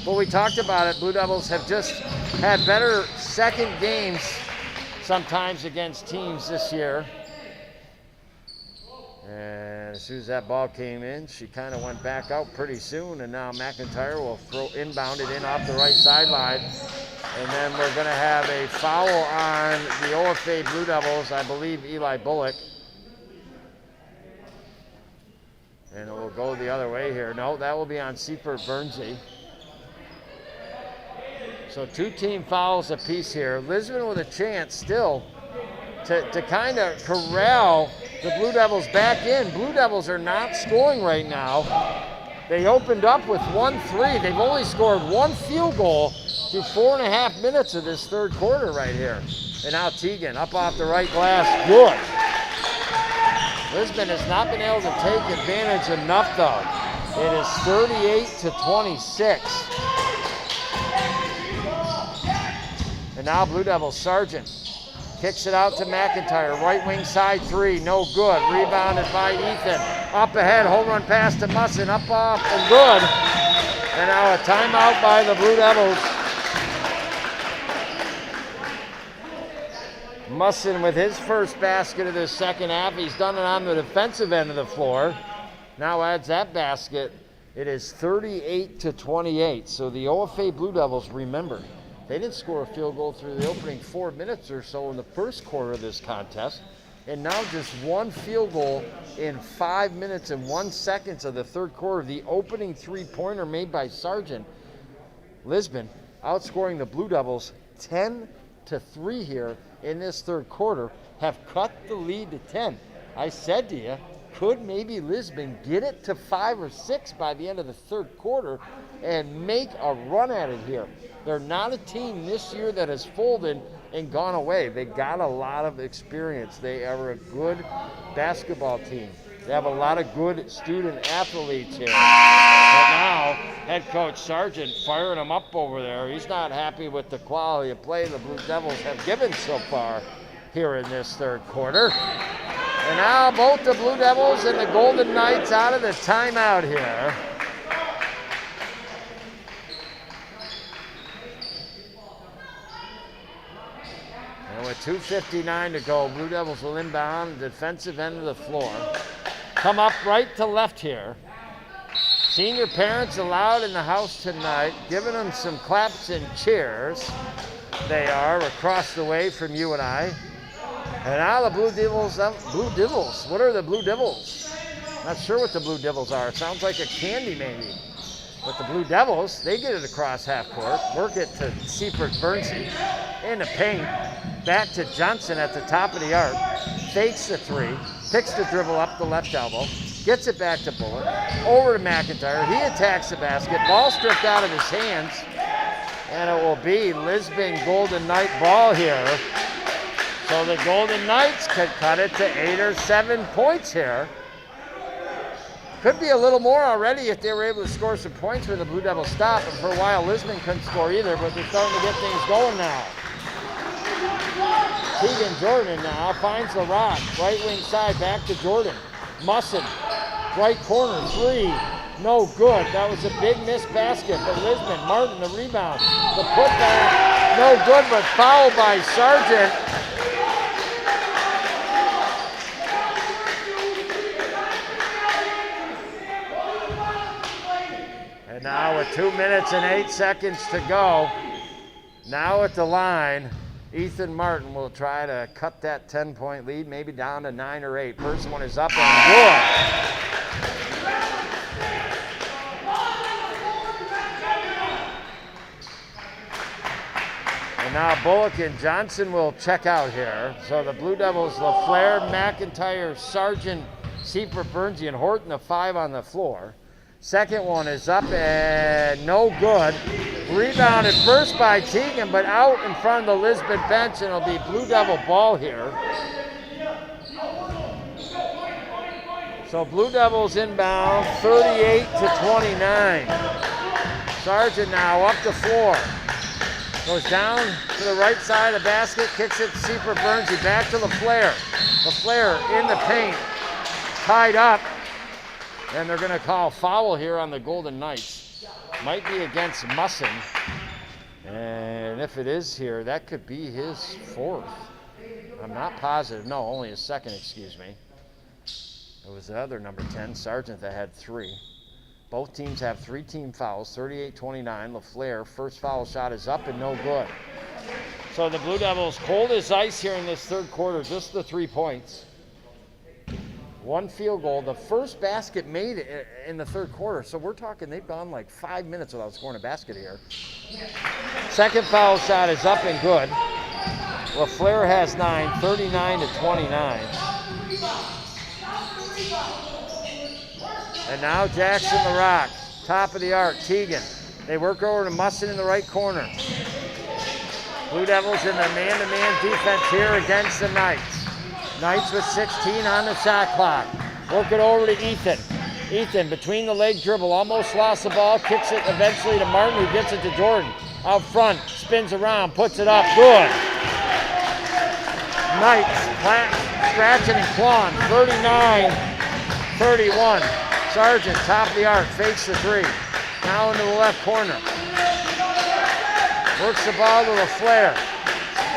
But we talked about it, Blue Devils have just had better second games sometimes against teams this year. And as soon as that ball came in, she kind of went back out pretty soon, and now McIntyre will inbound it in off the right sideline. And then we're going to have a foul on the OFA Blue Devils, I believe Eli Bullock. And it will go the other way here. No, that will be on Seifert Bernsey. So 2 team fouls apiece here. Lisbon with a chance still to kind of corral the Blue Devils back in. Blue Devils are not scoring right now. They opened up with 1-3. They've only scored 1 field goal through 4.5 minutes of this third quarter right here. And now Teagan up off the right glass. Good. Lisbon has not been able to take advantage enough though. It is 38-26. And now Blue Devils, Sargent kicks it out to McIntyre. Right wing side 3, no good. Rebounded by Ethan. Up ahead, home run pass to Musson. Up off and good. And now a timeout by the Blue Devils. Musson with his first basket of the second half. He's done it on the defensive end of the floor. Now adds that basket. It is 38-28. So the OFA Blue Devils, remember, they didn't score a field goal through the opening 4 minutes or so in the first quarter of this contest. And now just 1 field goal in 5 minutes and 1 second of the third quarter. The opening 3-pointer made by Sargent. Lisbon outscoring the Blue Devils 10-3 here in this third quarter, have cut the lead to 10. I said to you, could maybe Lisbon get it to 5 or 6 by the end of the third quarter and make a run at it here? They're not a team this year that has folded and gone away. They got a lot of experience. They are a good basketball team. They have a lot of good student athletes here. But now, head coach Sargent firing them up over there. He's not happy with the quality of play the Blue Devils have given so far here in this third quarter. And now both the Blue Devils and the Golden Knights out of the timeout here. And with 2:59 to go, Blue Devils will inbound the defensive end of the floor. Come up right to left here. Senior parents allowed in the house tonight, giving them some claps and cheers. They are across the way from you and I. And now the Blue Devils, what are the Blue Devils? Not sure what the Blue Devils are. It sounds like a candy maybe. But the Blue Devils, they get it across half court, work it to Seifert Bernsey in the paint. back to Johnson at the top of the arc, fakes the three, picks the dribble up the left elbow, gets it back to Bullock, over to McIntyre. He attacks the basket, ball stripped out of his hands, and it will be Lisbon Golden Knight ball here. So the Golden Knights could cut it to 8 or 7 points here. Could be a little more already if they were able to score some points where the Blue Devils stop. And for a while, Lisbon couldn't score either, but they're starting to get things going now. Tegan Jordan now finds the rock. Right wing side, back to Jordan. Musson, right corner, three. No good. That was a big missed basket, but Lisbon, Martin, the rebound. The putback, no good, but fouled by Sargent. And now with 2 minutes and 8 seconds to go, now at the line, Ethan Martin will try to cut that 10-point lead, maybe down to 9 or 8. First one is up and good. And now Bullock and Johnson will check out here. So the Blue Devils, LaFleur, McIntyre, Sargent, Seifert, Bernsey, and Horton, the 5 on the floor. Second one is up and no good. Rebounded first by Tegan, but out in front of the Lisbon bench, and it'll be Blue Devil ball here. So Blue Devils inbound, 38 to 29. Sargent now up the floor. Goes down to the right side of the basket, kicks it to Seifert, Bernsey, back to LaFleur. LaFleur in the paint, tied up. And they're going to call foul here on the Golden Knights. Might be against Musson. And if it is here, that could be his 4th. I'm not positive. No, only his 2nd, excuse me. It was the other number 10, Sargent, that had 3. Both teams have 3 team fouls, 38-29. LaFleur, first foul shot is up and no good. So the Blue Devils cold as ice here in this third quarter, just the 3 points. 1 field goal, the first basket made in the third quarter. So we're talking they've gone like 5 minutes without scoring a basket here. Second foul shot is up and good. LaFleur has 9, 39 to 29. And now Jackson the Rock, top of the arc, Tegan. They work over to Musson in the right corner. Blue Devils in the man-to-man defense here against the Knights. Knights with 16 on the shot clock. Work it over to Ethan. Ethan between the leg dribble, almost lost the ball, kicks it eventually to Martin, who gets it to Jordan. Out front, spins around, puts it up, good. Knights scratching and clawing, 39-31. Sargent, top of the arc, fakes the 3. Now into the left corner. Works the ball to LaFleur.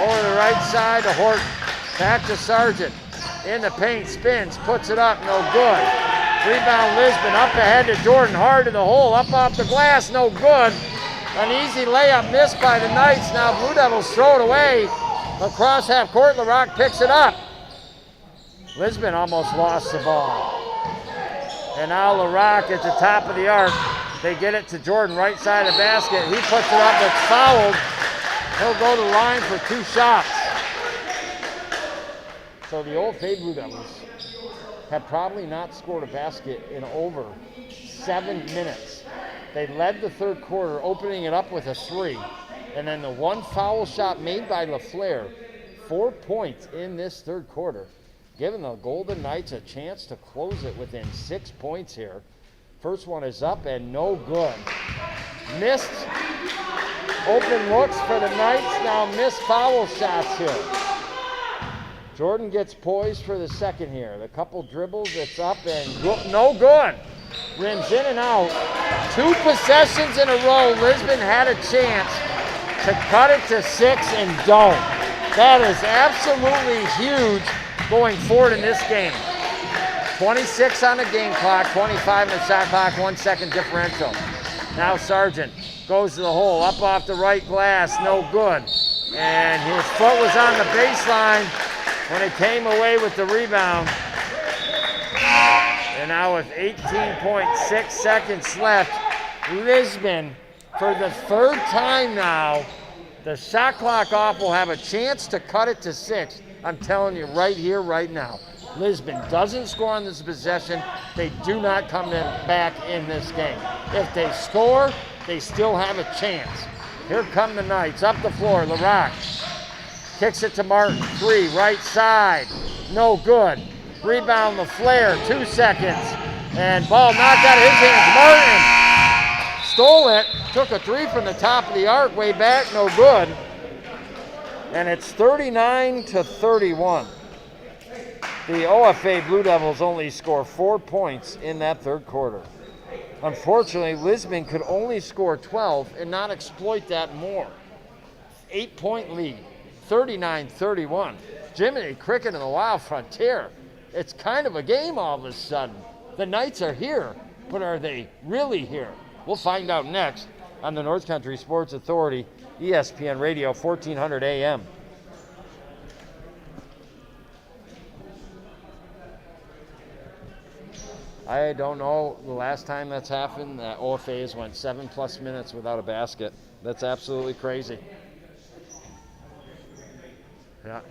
Over the right side to Horton. Back to Sargent. In the paint, spins, puts it up, no good. Rebound Lisbon, up ahead to Jordan, hard to the hole, up off the glass, no good. An easy layup missed by the Knights. Now Blue Devils throw it away. Across half court, LaRock picks it up. Lisbon almost lost the ball. And now LaRock at the top of the arc. They get it to Jordan, right side of the basket. He puts it up, it's fouled. He'll go to the line for 2 shots. So the OFA Blue Devils have probably not scored a basket in over 7 minutes. They led the third quarter, opening it up with a 3. And then the 1 foul shot made by LaFleur, 4 points in this third quarter, giving the Golden Knights a chance to close it within 6 points here. First one is up and no good. Missed open looks for the Knights, now missed foul shots here. Jordan gets poised for the second here. The couple dribbles, it's up and no good. Rims in and out. 2 possessions in a row. Lisbon had a chance to cut it to 6 and don't. That is absolutely huge going forward in this game. 26 on the game clock, 25 on the shot clock, 1 second differential. Now Sargent goes to the hole, up off the right glass, no good. And his foot was on the baseline when it came away with the rebound. And now with 18.6 seconds left, Lisbon, for the third time now, The shot clock off will have a chance to cut it to 6. I'm telling you right here, right now. Lisbon doesn't score on this possession. They do not come back in this game. If they score, they still have a chance. Here come the Knights, up the floor. LaRock kicks it to Martin. 3, right side. No good. Rebound, LaFleur, 2 seconds. And ball knocked out of his hands. Martin stole it, took a 3 from the top of the arc, way back, no good. And it's 39-31. The OFA Blue Devils only score 4 points in that third quarter. Unfortunately, Lisbon could only score 12 and not exploit that more. 8-point lead, 39-31. Jiminy Cricket and the Wild Frontier. It's kind of a game all of a sudden. The Knights are here, but are they really here? We'll find out next on the North Country Sports Authority, ESPN Radio, 1400 AM. I don't know the last time that's happened that OFAs went 7+ minutes without a basket. That's absolutely crazy. Yeah.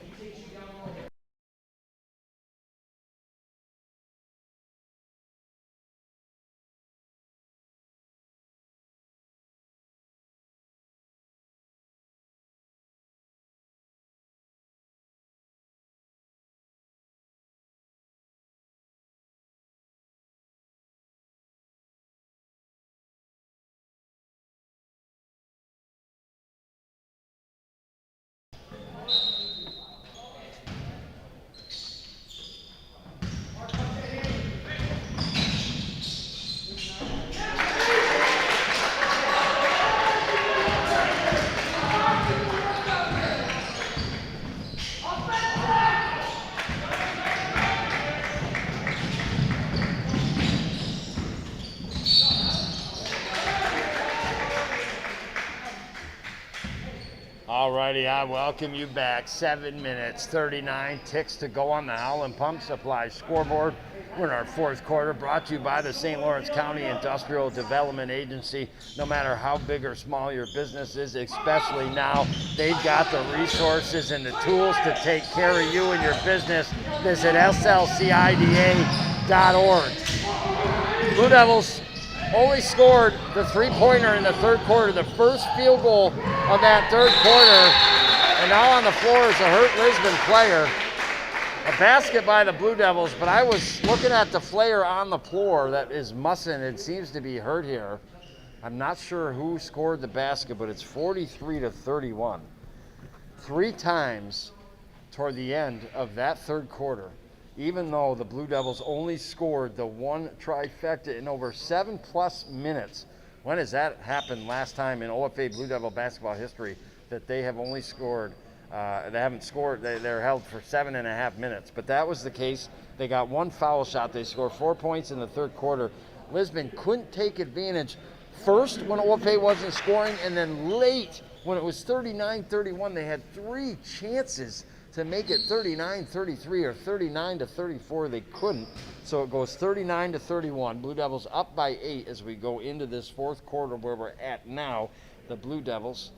Alrighty, I welcome you back. 7 minutes, 39 ticks to go on the Howland Pump Supply scoreboard. We're in our fourth quarter, brought to you by the St. Lawrence County Industrial Development Agency. No matter how big or small your business is, especially now, they've got the resources and the tools to take care of you and your business. Visit slcida.org. Blue Devils only scored the 3-pointer in the third quarter, the first field goal of that third quarter. And now on the floor is a hurt Lisbon player. A basket by the Blue Devils, but I was looking at the player on the floor that is Musson and seems to be hurt here. I'm not sure who scored the basket, but it's 43-31. 3 times toward the end of that third quarter, even though the Blue Devils only scored the 1 trifecta in over 7+ minutes. When has that happened last time in OFA Blue Devil basketball history that they have only scored, they haven't scored, they're held for 7.5 minutes. But that was the case. They got 1 foul shot. They scored 4 points in the third quarter. Lisbon couldn't take advantage first when OFA wasn't scoring, and then late when it was 39-31, they had 3 chances to make it 39-33 or 39-34. They couldn't. So it goes 39-31. Blue Devils up by 8 as we go into this fourth quarter where we're at now. The Blue Devils,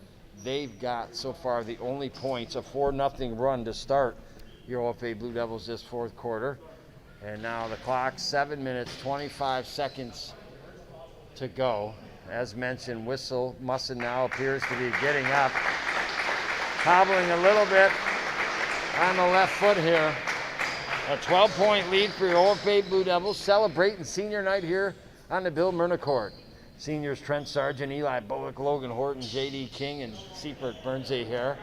they've got so far the only points, a 4-0 run to start your OFA Blue Devils this fourth quarter. And now the clock, 7 minutes, 25 seconds to go. As mentioned, Whistle Musson now appears to be getting up, hobbling a little bit on the left foot here. A 12-point lead for your OFA Blue Devils, celebrating senior night here on the Bill Myrna Court. Seniors Trent Sargent, Eli Bullock, Logan Horton, J.D. King, and Seifert Bernsey here.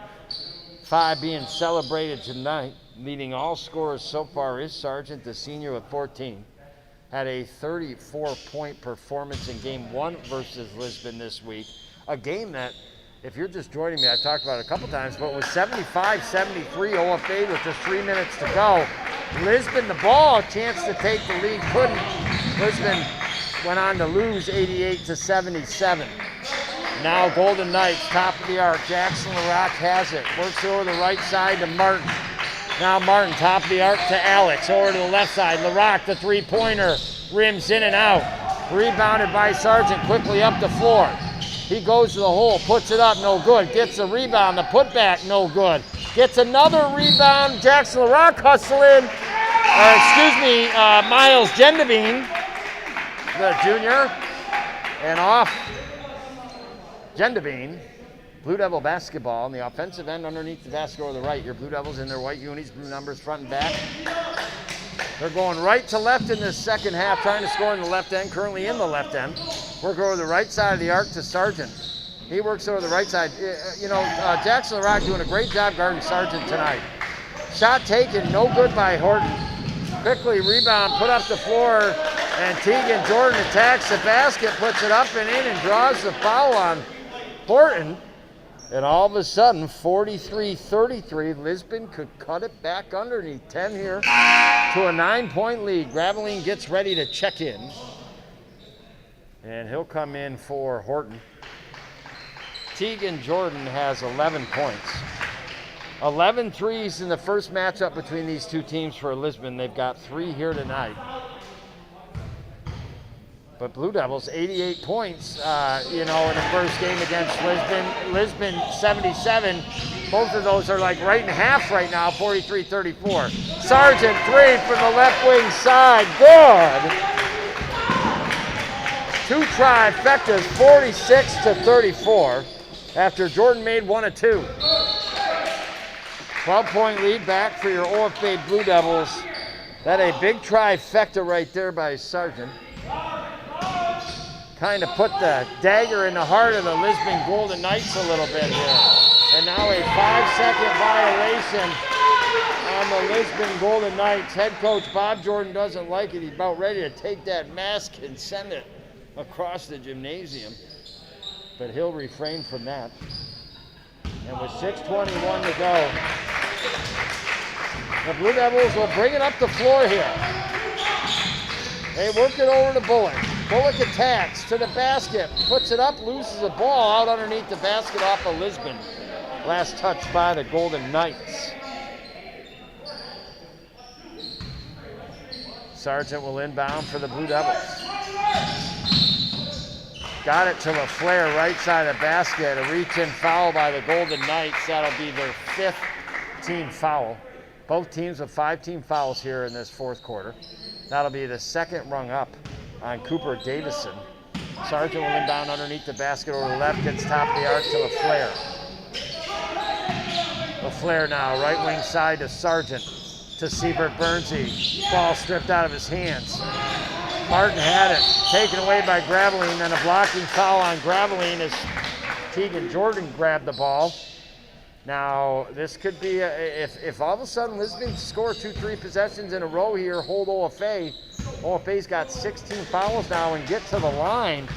5 being celebrated tonight. Leading all scorers so far is Sargent, the senior with 14. Had a 34-point performance in Game 1 versus Lisbon this week. A game that, if you're just joining me, I talked about it a couple times, but it was 75-73 OFA with just 3 minutes to go. Lisbon, the ball, a chance to take the lead, couldn't. Lisbon went on to lose 88-77. Now Golden Knights, top of the arc. Jackson LaRock has it. Works over the right side to Martin. Now Martin, top of the arc to Alex. Over to the left side. LaRock, the 3-pointer. Rims in and out. Rebounded by Sargent, quickly up the floor. He goes to the hole, puts it up, no good. Gets a rebound, the putback, no good. Gets another rebound, Jackson LaRock hustling. Miles Gendevine, the junior, and off Gendevine. Blue Devil basketball on the offensive end underneath the basket over the right. Your Blue Devils in their white unis, blue numbers front and back. They're going right to left in this second half, trying to score in the left end, currently in the left end. Work over the right side of the arc to Sargent. He works over the right side. Jackson LaRock doing a great job guarding Sargent tonight. Shot taken, no good by Horton. Quickly rebound, put up the floor, and Tegan Jordan attacks the basket, puts it up and in, and draws the foul on Horton. And all of a sudden, 43-33, Lisbon could cut it back underneath 10 here to a 9-point lead. Graveline gets ready to check in. And he'll come in for Horton. Tegan Jordan has 11 points. 11 threes in the first matchup between these two teams for Lisbon. They've got 3 here tonight. But Blue Devils, 88 points, in the first game against Lisbon. Lisbon, 77. Both of those are like right in half right now, 43-34. Sargent, 3 from the left wing side. Good. 2 trifectas, 46-34, after Jordan made 1 of 2. 12-point lead back for your OFA Blue Devils. That a big trifecta right there by Sargent. Kind of put the dagger in the heart of the Lisbon Golden Knights a little bit here. And now a 5-second violation on the Lisbon Golden Knights. Head coach Bob Jordan doesn't like it. He's about ready to take that mask and send it across the gymnasium. But he'll refrain from that. And with 6:21 to go, the Blue Devils will bring it up the floor here. They work it over to Bullock. Bullock attacks to the basket, puts it up, loses the ball out underneath the basket off of Lisbon. Last touch by the Golden Knights. Sargent will inbound for the Blue Devils. Got it to LaFleur, right side of the basket. A reach-in foul by the Golden Knights. That'll be their 5th team foul. Both teams with 5 team fouls here in this fourth quarter. That'll be the second rung up on Cooper Davison. Sargent will inbound underneath the basket over the left, gets top of the arc to LaFleur. LaFleur now, right wing side to Sargent, to Siebert Bernsey. Ball stripped out of his hands. Martin had it, taken away by Graveline, then a blocking foul on Graveline as Tegan Jordan grabbed the ball. Now, this could be, if all of a sudden Lisbon score 2-3 possessions in a row here, hold OFA. OFA's got 16 fouls now and get to the line.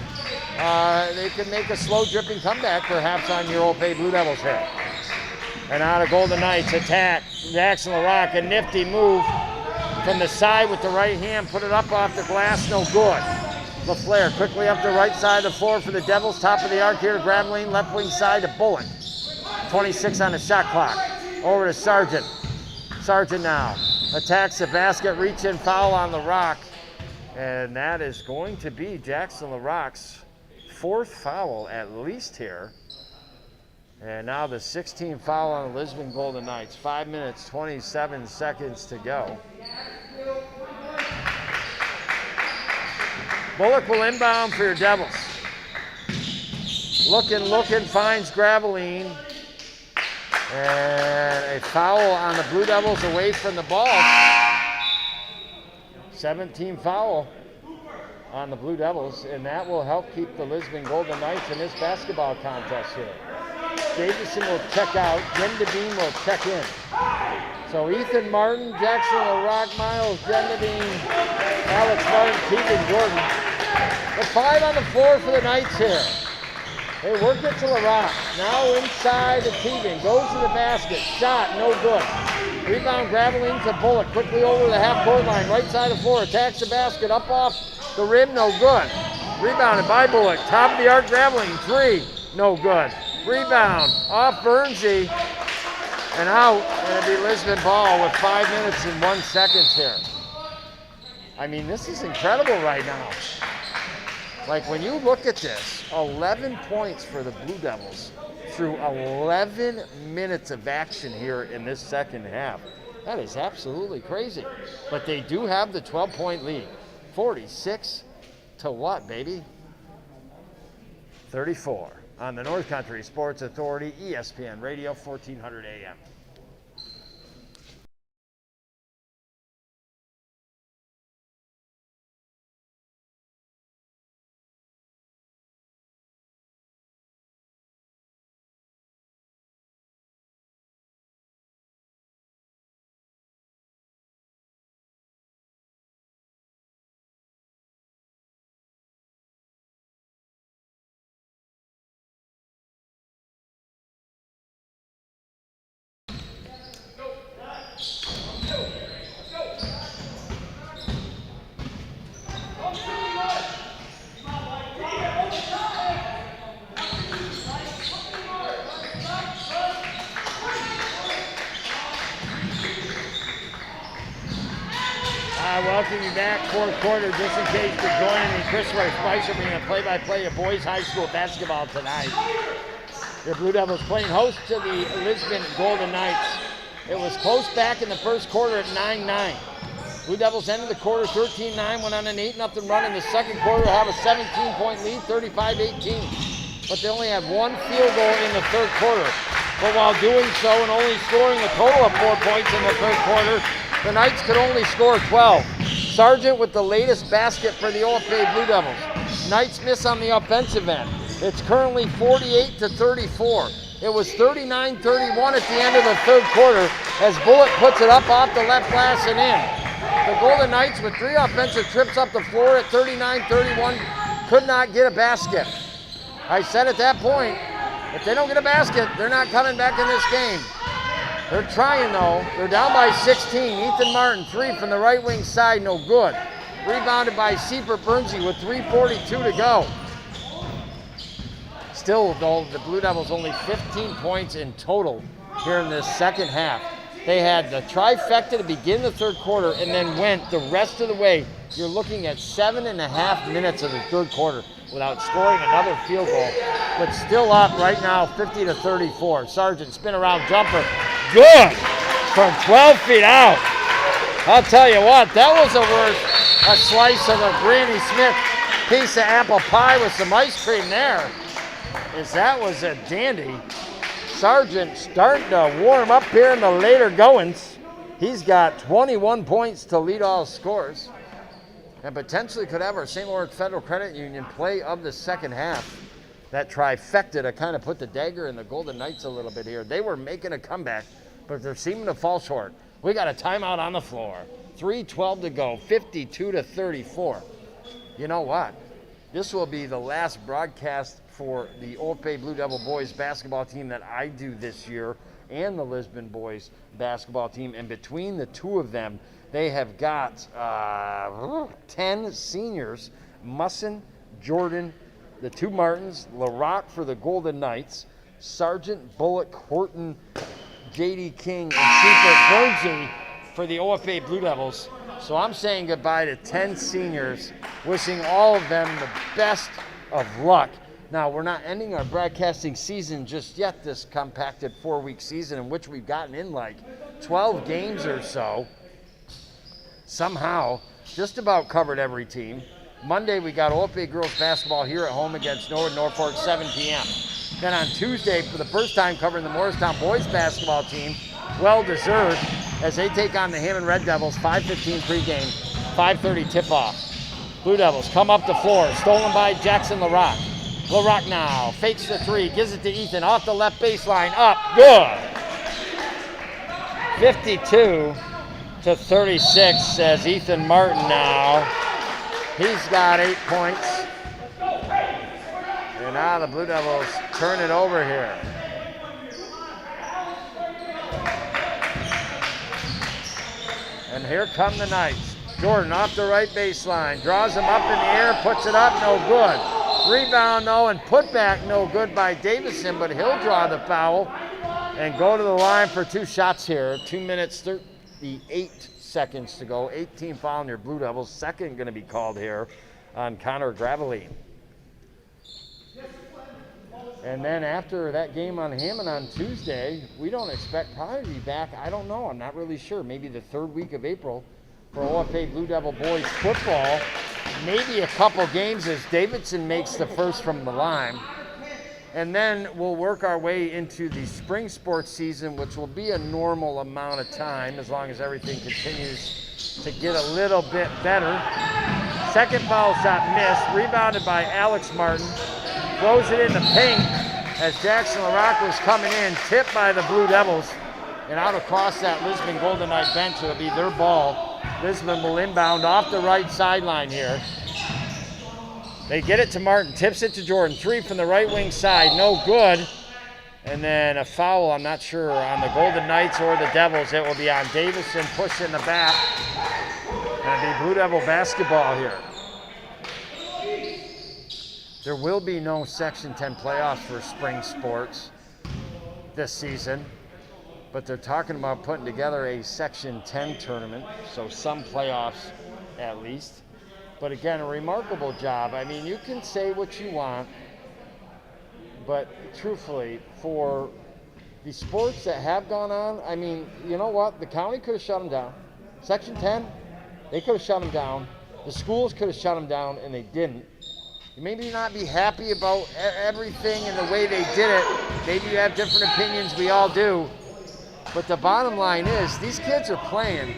They can make a slow dripping comeback perhaps on your OFA Blue Devils here. And now the Golden Knights attack. Jackson LaRock, a nifty move from the side with the right hand, put it up off the glass, no good. LaFleur quickly up the right side of the floor for the Devils, top of the arc here to Graveline, left wing side to Bullock. 26 on the shot clock. Over to Sargent. Sargent now attacks the basket, reach-in foul on LaRock. And that is going to be Jackson LaRock's 4th foul at least here. And now the 16th foul on the Lisbon Golden Knights. 5 minutes, 27 seconds to go. Bullock will inbound for your Devils. Looking, finds Graveline. And a foul on the Blue Devils away from the ball. 17 foul on the Blue Devils, and that will help keep the Lisbon Golden Knights in this basketball contest here. Davison will check out. Gendevine will check in. So Ethan Martin, Jackson LaRock, Miles Gendevine, Alex Martin, Tegan Jordan. The 5 on the floor for the Knights here. They work it to LaRock. Now inside to Tegan. Goes to the basket. Shot, no good. Rebound Graveline to Bullock. Quickly over the half-court line. Right side of the floor. Attacks the basket. Up off the rim, no good. Rebounded by Bullock. Top of the arc, Graveline. 3, no good. Rebound off Bernsey. And out. And it'll be Lisbon ball with 5 minutes and 1 second here. I mean, this is incredible right now. Like, when you look at this, 11 points for the Blue Devils through 11 minutes of action here in this second half. That is absolutely crazy. But they do have the 12-point lead. 46 to what, baby? 34 on the North Country Sports Authority, ESPN Radio, 1400 AM. Welcome you back, fourth quarter, just in case you're joining me. Christopher Spicer being a play-by-play of boys high school basketball tonight. Your Blue Devils playing host to the Lisbon Golden Knights. It was close back in the first quarter at 9-9. Blue Devils ended the quarter 13-9, went on an 8-0 run in the second quarter, have a 17-point lead, 35-18. But they only had one field goal in the third quarter. But while doing so and only scoring a total of 4 points in the third quarter, the Knights could only score 12. Sargent with the latest basket for the OFA Blue Devils. Knights miss on the offensive end. It's currently 48-34. It was 39-31 at the end of the third quarter as Bullock puts it up off the left glass and in. The Golden Knights with 3 offensive trips up the floor at 39-31 could not get a basket. I said at that point, if they don't get a basket, they're not coming back in this game. They're trying though. They're down by 16. Ethan Martin, 3 from the right wing side, no good. Rebounded by Seifert Bernsey with 3:42 to go. Still though, the Blue Devils only 15 points in total here in this second half. They had the trifecta to begin the third quarter and then went the rest of the way. You're looking at 7.5 minutes of the third quarter without scoring another field goal, but still up right now 50-34. Sargent spin around jumper. Good from 12 feet out. I'll tell you what, that was a slice of a Granny Smith piece of apple pie with some ice cream there. That was a dandy. Sargent starting to warm up here in the later goings. He's got 21 points to lead all scores and potentially could have our St. Lawrence Federal Credit Union play of the second half. That trifecta to kind of put the dagger in the Golden Knights a little bit here. They were making a comeback, but they're seeming to fall short. We got a timeout on the floor. 3:12 to go, 52-34. You know what? This will be the last broadcast for the OFA Blue Devil boys basketball team that I do this year and the Lisbon boys basketball team. And between the two of them, they have got 10 seniors. Musson, Jordan, the 2 Martins, LaRock for the Golden Knights, Sargent, Bullock, Horton, J.D. King, and Seifert Bernsey for the OFA Blue Devils. So I'm saying goodbye to 10 seniors, wishing all of them the best of luck. Now, we're not ending our broadcasting season just yet, this compacted 4-week season in which we've gotten in like 12 games or so. Somehow, just about covered every team. Monday, we got OFA girls basketball here at home against Norwood Norfolk, 7 p.m. Then on Tuesday, for the first time covering the Morristown boys basketball team, well-deserved, as they take on the Hammond Red Devils, 5:15 pregame, 5:30 tip-off. Blue Devils come up the floor, stolen by Jackson LaRock. LaRock now fakes the 3, gives it to Ethan off the left baseline, up, good. 52-36 says Ethan Martin now. He's got 8 points. And now the Blue Devils turn it over here. And here come the Knights. Jordan off the right baseline, draws him up in the air, puts it up, no good. Rebound, though, and put back, no good by Davison, but he'll draw the foul and go to the line for 2 shots here. 2 minutes, 38 seconds to go. 18 foul on your Blue Devils. Second going to be called here on Connor Graveline. And then after that game on Hammond on Tuesday, we don't expect probably to be back. I don't know. I'm not really sure. Maybe the third week of April for OFA Blue Devil boys football. Maybe a couple games as Davidson makes the first from the line. And then we'll work our way into the spring sports season, which will be a normal amount of time as long as everything continues to get a little bit better. Second foul shot missed, rebounded by Alex Martin. Throws it in the paint as Jackson LaRock was coming in, tipped by the Blue Devils. And out across that Lisbon Golden Knight bench, it'll be their ball. Lisbon will inbound off the right sideline here. They get it to Martin, tips it to Jordan. 3 from the right wing side, no good. And then a foul, I'm not sure, on the Golden Knights or the Devils. It will be on Davison, pushing the back. And it'll be Blue Devil basketball here. There will be no Section 10 playoffs for spring sports this season, but they're talking about putting together a Section 10 tournament, so some playoffs at least. But again, a remarkable job. I mean, you can say what you want, but truthfully, for the sports that have gone on, I mean, you know what? The county could have shut them down. Section 10, they could have shut them down. The schools could have shut them down, and they didn't. You maybe not be happy about everything and the way they did it. Maybe you have different opinions. We all do. But the bottom line is these kids are playing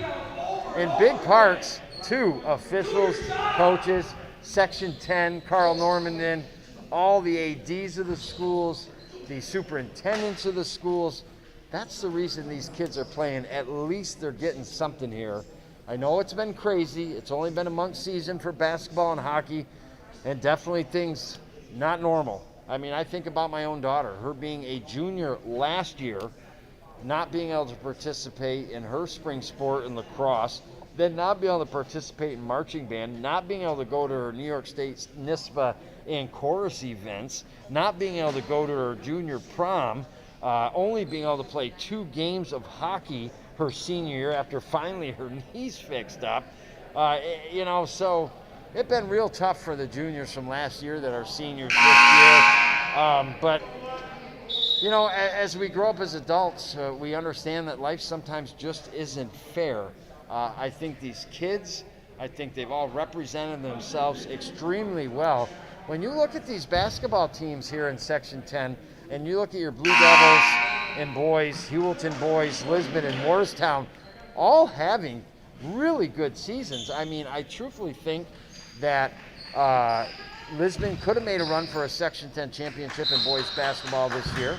in big parts to officials, coaches, Section 10, Carl Normandin, all the ADs of the schools, the superintendents of the schools. That's the reason these kids are playing. At least they're getting something here. I know it's been crazy. It's only been a month season for basketball and hockey. And definitely things not normal. I mean, I think about my own daughter, her being a junior last year, not being able to participate in her spring sport in lacrosse, then not being able to participate in marching band, not being able to go to her New York State NISPA and chorus events, not being able to go to her junior prom, only being able to play 2 games of hockey her senior year after finally her knees fixed up. So it's been real tough for the juniors from last year that are seniors this year. But, as we grow up as adults, we understand that life sometimes just isn't fair. I think these kids, I think they've all represented themselves extremely well. When you look at these basketball teams here in Section 10, and you look at your Blue Devils and boys, Hewelton boys, Lisbon and Morristown, all having really good seasons. I mean, I truthfully think that Lisbon could have made a run for a Section 10 championship in boys basketball this year.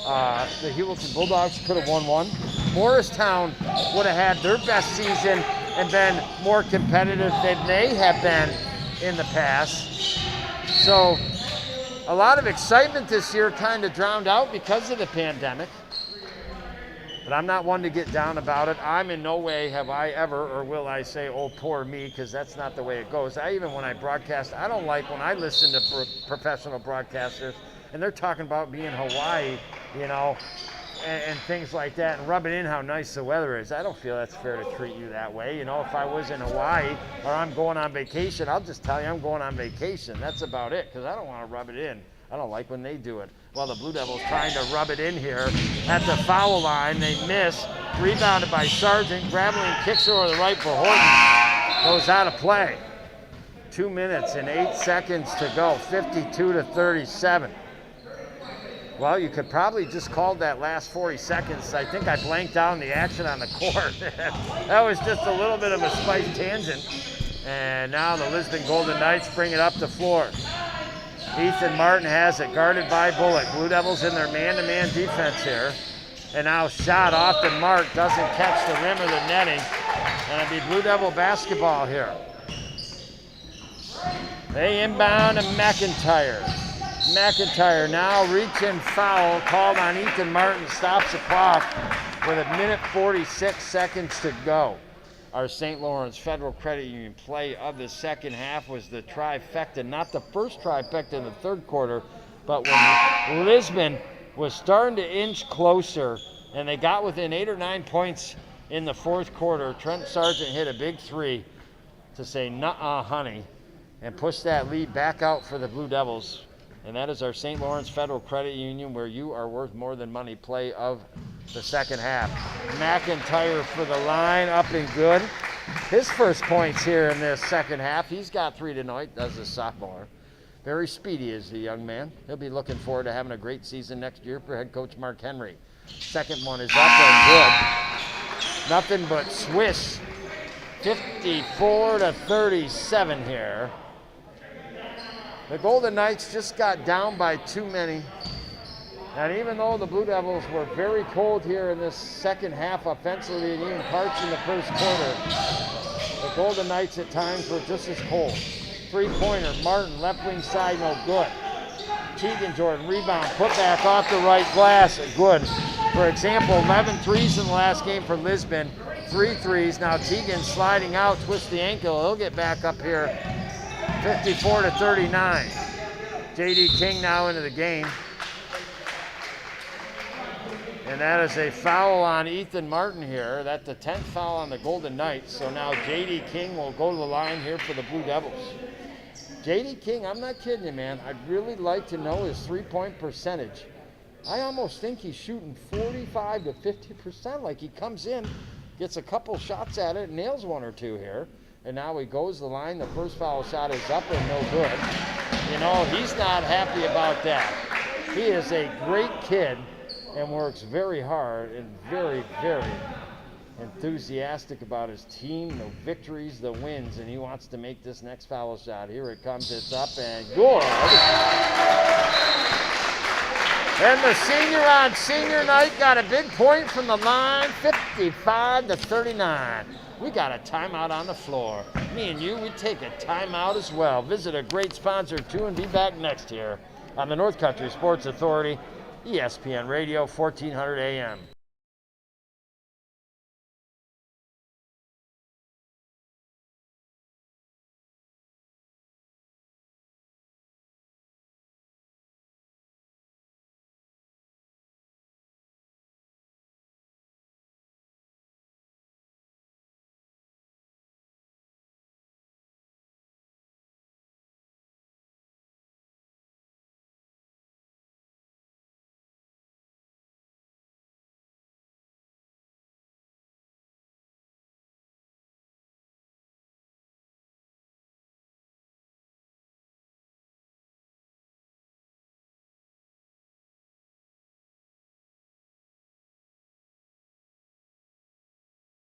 The Hewelton Bulldogs could have won one. Morristown would have had their best season and been more competitive than they have been in the past. So a lot of excitement this year kind of drowned out because of the pandemic. But I'm not one to get down about it. I'm in no way have I ever, or will I say, oh, poor me, because that's not the way it goes. Even when I broadcast, I don't like when I listen to professional broadcasters and they're talking about being in Hawaii, and things like that, and rubbing in how nice the weather is. I don't feel that's fair to treat you that way. If I was in Hawaii or I'm going on vacation, I'll just tell you I'm going on vacation. That's about it, because I don't want to rub it in. I don't like when they do it. Well, the Blue Devils trying to rub it in here at the foul line. They miss. Rebounded by Sargent. Graveline kicks it over the right for Horton. Goes out of play. 2 minutes and 8 seconds to go. 52-37. Well, you could probably just call that last 40 seconds. I think I blanked out on the action on the court. That was just a little bit of a spiced tangent. And now the Lisbon Golden Knights bring it up the floor. Ethan Martin has it, guarded by Bullock. Blue Devils in their man-to-man defense here. And now shot off the mark, doesn't catch the rim or the netting. And it'll be Blue Devil basketball here. They inbound to McIntyre. McIntyre now reaching foul, called on Ethan Martin, stops the clock with 1:46 seconds to go. Our St. Lawrence Federal Credit Union play of the second half was the trifecta, not the first trifecta in the third quarter, but when Lisbon was starting to inch closer and they got within 8 or 9 points in the fourth quarter, Trent Sargent hit a big 3 to say, nuh-uh, honey, and push that lead back out for the Blue Devils. And that is our St. Lawrence Federal Credit Union, where you are worth more than money play of the second half. McIntyre for the line, up and good. His first points here in this second half. He's got 3 tonight, does the sophomore. Very speedy is the young man. He'll be looking forward to having a great season next year for head coach Mark Henry. Second one is up and good. Nothing but Swiss. 54-37 here. The Golden Knights just got down by too many. And even though the Blue Devils were very cold here in this second half offensively and even parts in the first quarter, the Golden Knights at times were just as cold. Three-pointer, Martin, left wing side, no good. Tegan Jordan, rebound, put back off the right glass, good. For example, 11 threes in the last game for Lisbon, 3 threes. Now Tegan sliding out, twist the ankle, he'll get back up here. 54-39. J.D. King now into the game. And that is a foul on Ethan Martin here. That's the 10th foul on the Golden Knights. So now J.D. King will go to the line here for the Blue Devils. J.D. King, I'm not kidding you, man. I'd really like to know his three-point percentage. I almost think he's shooting 45 to 50%. Like he comes in, gets a couple shots at it, nails 1 or 2 here. And now he goes to the line. The first foul shot is up and no good. You know, he's not happy about that. He is a great kid and works very hard and very, very enthusiastic about his team, the victories, the wins, and he wants to make this next foul shot. Here it comes, it's up and good. And the senior on senior night got a big point from the line, 55-39. We got a timeout on the floor. Me and you, we take a timeout as well. Visit a great sponsor too and be back next year on the North Country Sports Authority, ESPN Radio, 1400 AM.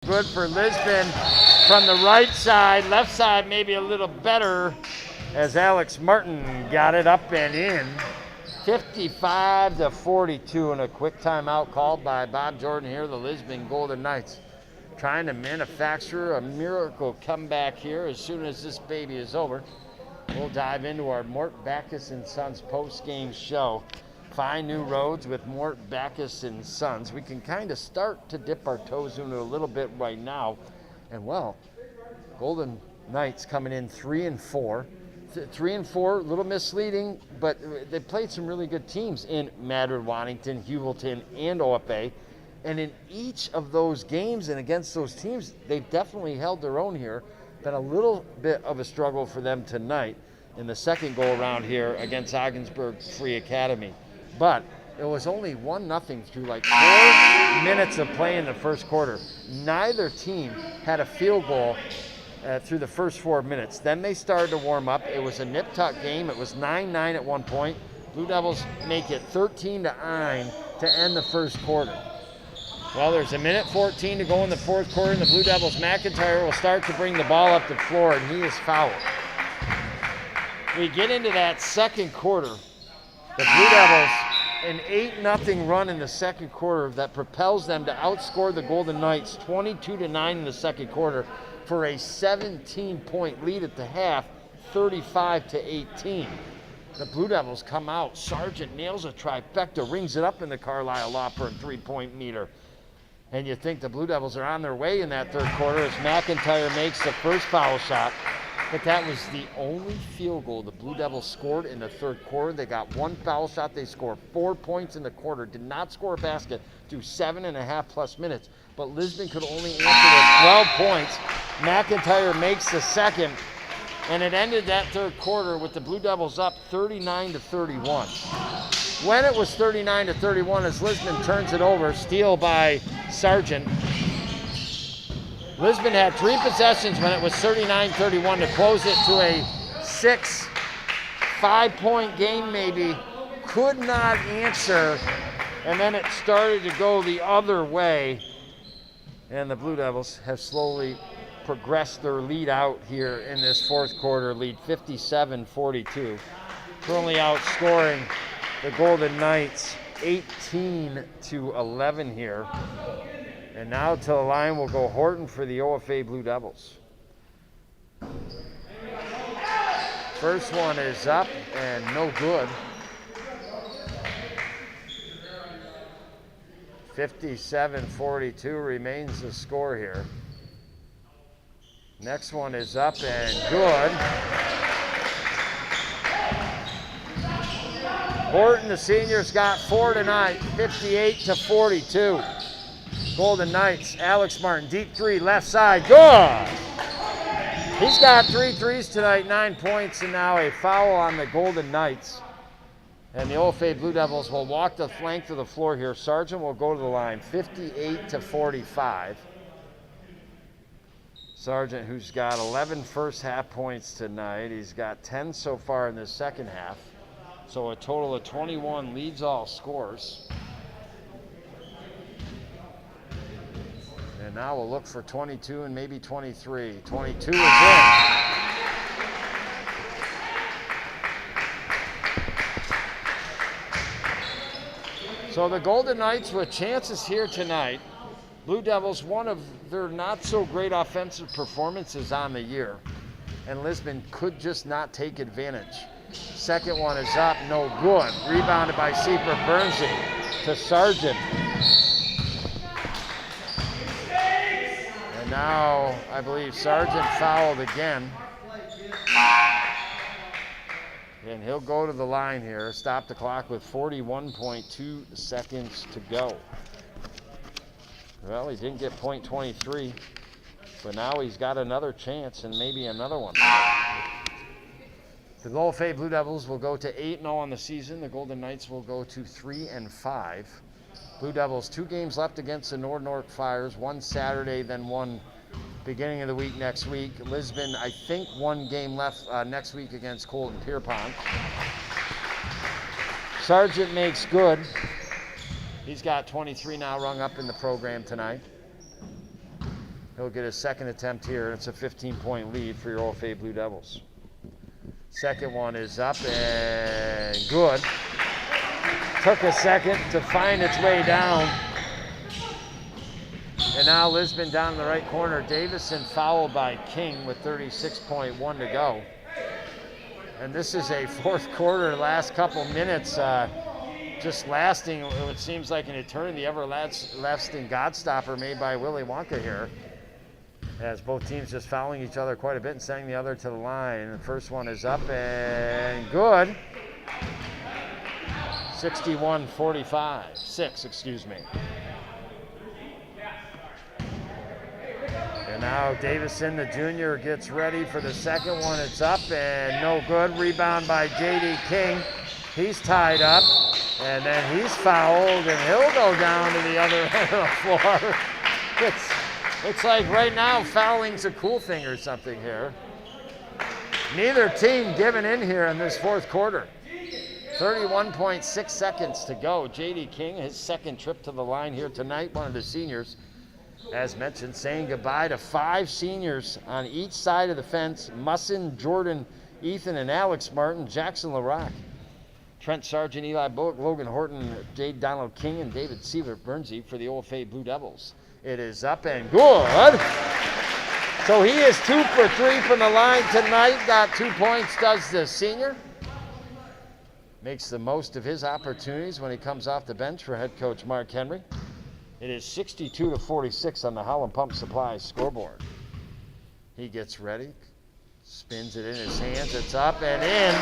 Good for Lisbon from the right side. Left side maybe a little better as Alex Martin got it up and in. 55-42, and a quick timeout called by Bob Jordan here, the Lisbon Golden Knights. Trying to manufacture a miracle comeback here as soon as this baby is over. We'll dive into our Mort Backus and Sons post-game show. Find new roads with Mort Backus and Sons. We can kind of start to dip our toes into a little bit right now. And well, Golden Knights coming in 3-4. 3-4, a little misleading, but they played some really good teams in Madrid, Waddington, Hewelton, and OFA. And in each of those games and against those teams, they've definitely held their own here. Been a little bit of a struggle for them tonight in the second go around here against Ogdensburg Free Academy. But it was only 1-0 through like 4 minutes of play in the first quarter. Neither team had a field goal through the first 4 minutes. Then they started to warm up. It was a nip-tuck game. It was 9-9 at one point. Blue Devils make it 13-9 to end the first quarter. Well, there's 1:14 to go in the fourth quarter, and the Blue Devils' McIntyre will start to bring the ball up the floor, and he is fouled. We get into that second quarter. The Blue Devils, an 8-0 run in the second quarter that propels them to outscore the Golden Knights 22-9 in the second quarter for a 17-point lead at the half, 35-18. The Blue Devils come out. Sargent nails a trifecta, rings it up in the Carlisle Lawford three-point meter. And you think the Blue Devils are on their way in that third quarter as McIntyre makes the first foul shot. But that was the only field goal the Blue Devils scored in the third quarter. They got one foul shot. They scored 4 points in the quarter. Did not score a basket through 7.5+ minutes. But Lisbon could only answer with 12 points. McIntyre makes the second. And it ended that third quarter with the Blue Devils up 39-31. When it was 39-31, as Lisbon turns it over, steal by Sargent. Lisbon had 3 possessions when it was 39-31 to close it to a 5-point game maybe. Could not answer, and then it started to go the other way. And the Blue Devils have slowly progressed their lead out here in this fourth quarter, lead 57-42. Currently outscoring the Golden Knights 18-11 here. And now to the line will go Horton for the OFA Blue Devils. First one is up and no good. 57-42 remains the score here. Next one is up and good. Horton, the seniors, got 4 tonight, 58-42. Golden Knights, Alex Martin, deep 3, left side, good! He's got 3 threes tonight, 9 points, and now a foul on the Golden Knights. And the OFA Blue Devils will walk the length of the floor here. Sargent will go to the line, 58-45. Sargent, who's got 11 first half points tonight. He's got 10 so far in the second half. So a total of 21, leads all scores. And now we'll look for 22 and maybe 23. 22 is in. So the Golden Knights with chances here tonight. Blue Devils, one of their not so great offensive performances on the year. And Lisbon could just not take advantage. Second one is up, no good. Rebounded by Sieper Bernsey to Sargent. And now I believe Sargent fouled again. And he'll go to the line here, stop the clock with 41.2 seconds to go. Well, he didn't get .23, but now he's got another chance and maybe another one. The OFA Blue Devils will go to 8-0 on the season. The Golden Knights will go to 3-5. Blue Devils, 2 games left against the Nord Flyers, one Saturday, then one beginning of the week next week. Lisbon, I think 1 game left next week against Colton Pierpont. Sargent makes good. He's got 23 now rung up in the program tonight. He'll get his second attempt here. It's a 15-point lead for your OFA Blue Devils. Second one is up and good. Took a second to find its way down. And now Lisbon down in the right corner. Davison fouled by King with 36.1 to go. And this is a fourth quarter, last couple minutes, just lasting, it seems like an eternity, everlasting God-stopper made by Willy Wonka here. As both teams just fouling each other quite a bit and sending the other to the line. The first one is up and good. 61-45, excuse me. And now Davison, the junior, gets ready for the second one. It's up and no good. Rebound by J.D. King. He's tied up, and then he's fouled, and he'll go down to the other end of the floor. It's like right now fouling's a cool thing or something here. Neither team giving in here in this fourth quarter. 31.6 seconds to go. J.D. King, his second trip to the line here tonight, one of the seniors. As mentioned, saying goodbye to 5 seniors on each side of the fence. Musson, Jordan, Ethan, and Alex Martin, Jackson LaRock, Trent Sargent, Eli Bullock, Logan Horton, Jade Donald King, and David Siever Bernsey for the OFA Blue Devils. It is up and good. So he is 2 for 3 from the line tonight. Got 2 points, does the senior. Makes the most of his opportunities when he comes off the bench for head coach Mark Henry. It is 62-46 on the Holland Pump Supply scoreboard. He gets ready, spins it in his hands. It's up and in.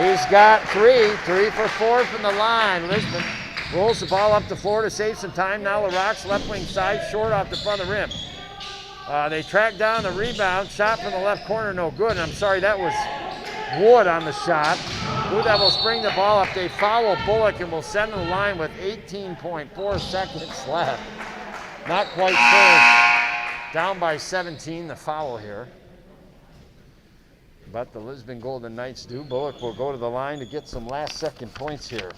He's got 3 for 4 from the line. Lisbon rolls the ball up the floor to save some time. Now LaRock's left wing side, short off the front of the rim. They tracked down the rebound, shot from the left corner, no good. And I'm sorry, that was Wood on the shot. Blue Devils bring the ball up. They foul Bullock and will send to the line with 18.4 seconds left. Not quite full. Down by 17, the foul here. But the Lisbon Golden Knights do. Bullock will go to the line to get some last-second points here.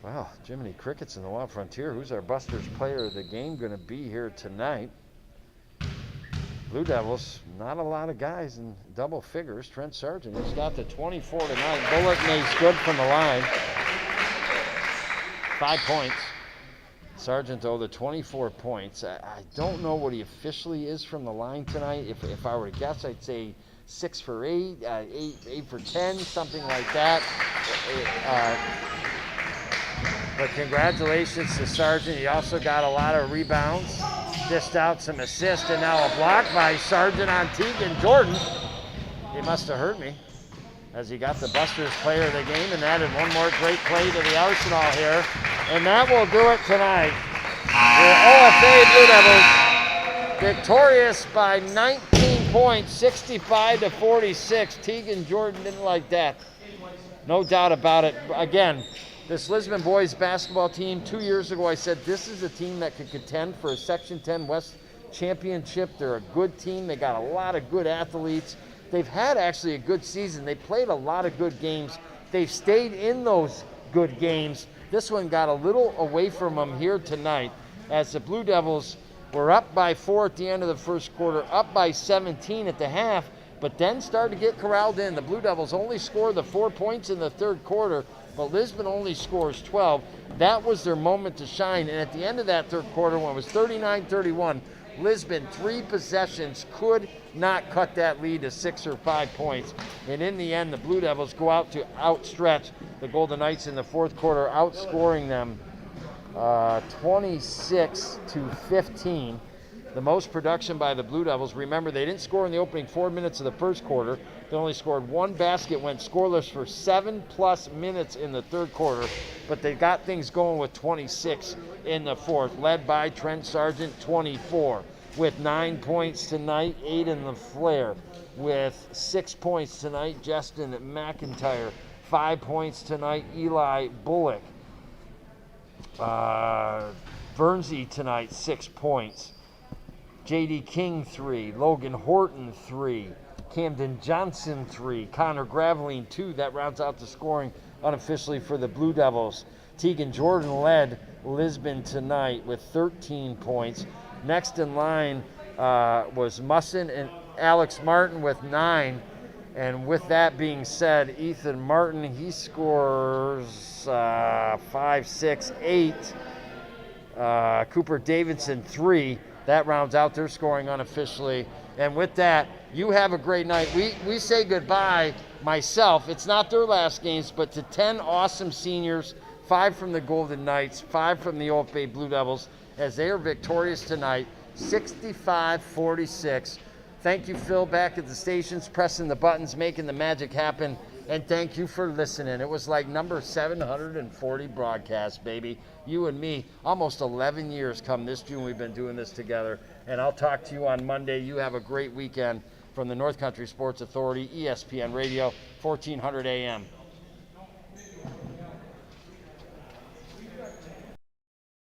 Wow, Jiminy Crickets in the Wild Frontier. Who's our Busters player of the game going to be here tonight? Blue Devils, not a lot of guys in double figures. Trent Sargent has got the 24 tonight. Bullock makes good from the line. 5 points. Sargent, though, the 24 points. I don't know what he officially is from the line tonight. If I were to guess, I'd say 6 for 8, 8 for 10, something like that. But congratulations to Sargent. He also got a lot of rebounds, dished out some assists, and now a block by Sargent on Tegan Jordan. He must have heard me as he got the Busters player of the game and added one more great play to the arsenal here. And that will do it tonight. The OFA Blue Devils victorious by 19 points, 65-46. Tegan Jordan didn't like that. No doubt about it. Again, this Lisbon boys basketball team, 2 years ago I said this is a team that could contend for a Section 10 West championship. They're a good team. They got a lot of good athletes. They've had actually a good season. They played a lot of good games. They've stayed in those good games. This one got a little away from them here tonight as the Blue Devils were up by 4 at the end of the first quarter, up by 17 at the half, but then started to get corralled in. The Blue Devils only scored the 4 points in the third quarter, but Lisbon only scores 12. That was their moment to shine. And at the end of that third quarter, when it was 39-31, Lisbon, 3 possessions, could not cut that lead to 6 or 5 points. And in the end, the Blue Devils go out to outstretch the Golden Knights in the fourth quarter, outscoring them 26-15. The most production by the Blue Devils. Remember, they didn't score in the opening 4 minutes of the first quarter. They only scored 1 basket, went scoreless for 7+ minutes in the third quarter, but they got things going with 26 in the fourth, led by Trent Sargent, 24, with 9 points tonight, 8 in the flare. With 6 points tonight, Justin McIntyre. 5 points tonight, Eli Bullock. Bernsey tonight, 6 points. J.D. King, 3. Logan Horton, 3. Camden Johnson, 3. Connor Graveline, 2. That rounds out the scoring unofficially for the Blue Devils. Tegan Jordan led Lisbon tonight with 13 points. Next in line was Musson and Alex Martin with 9. And with that being said, Ethan Martin, he scores 5, 6, 8. Cooper Davidson, 3. That rounds out their scoring unofficially. And with that, you have a great night. We say goodbye, myself. It's not their last games, but to 10 awesome seniors, 5 from the Golden Knights, 5 from the OFA Blue Devils, as they are victorious tonight, 65-46. Thank you, Phil, back at the stations, pressing the buttons, making the magic happen. And thank you for listening. It was like number 740 broadcast, baby. You and me, almost 11 years come this June we've been doing this together. And I'll talk to you on Monday. You have a great weekend from the North Country Sports Authority, ESPN Radio, 1400 AM.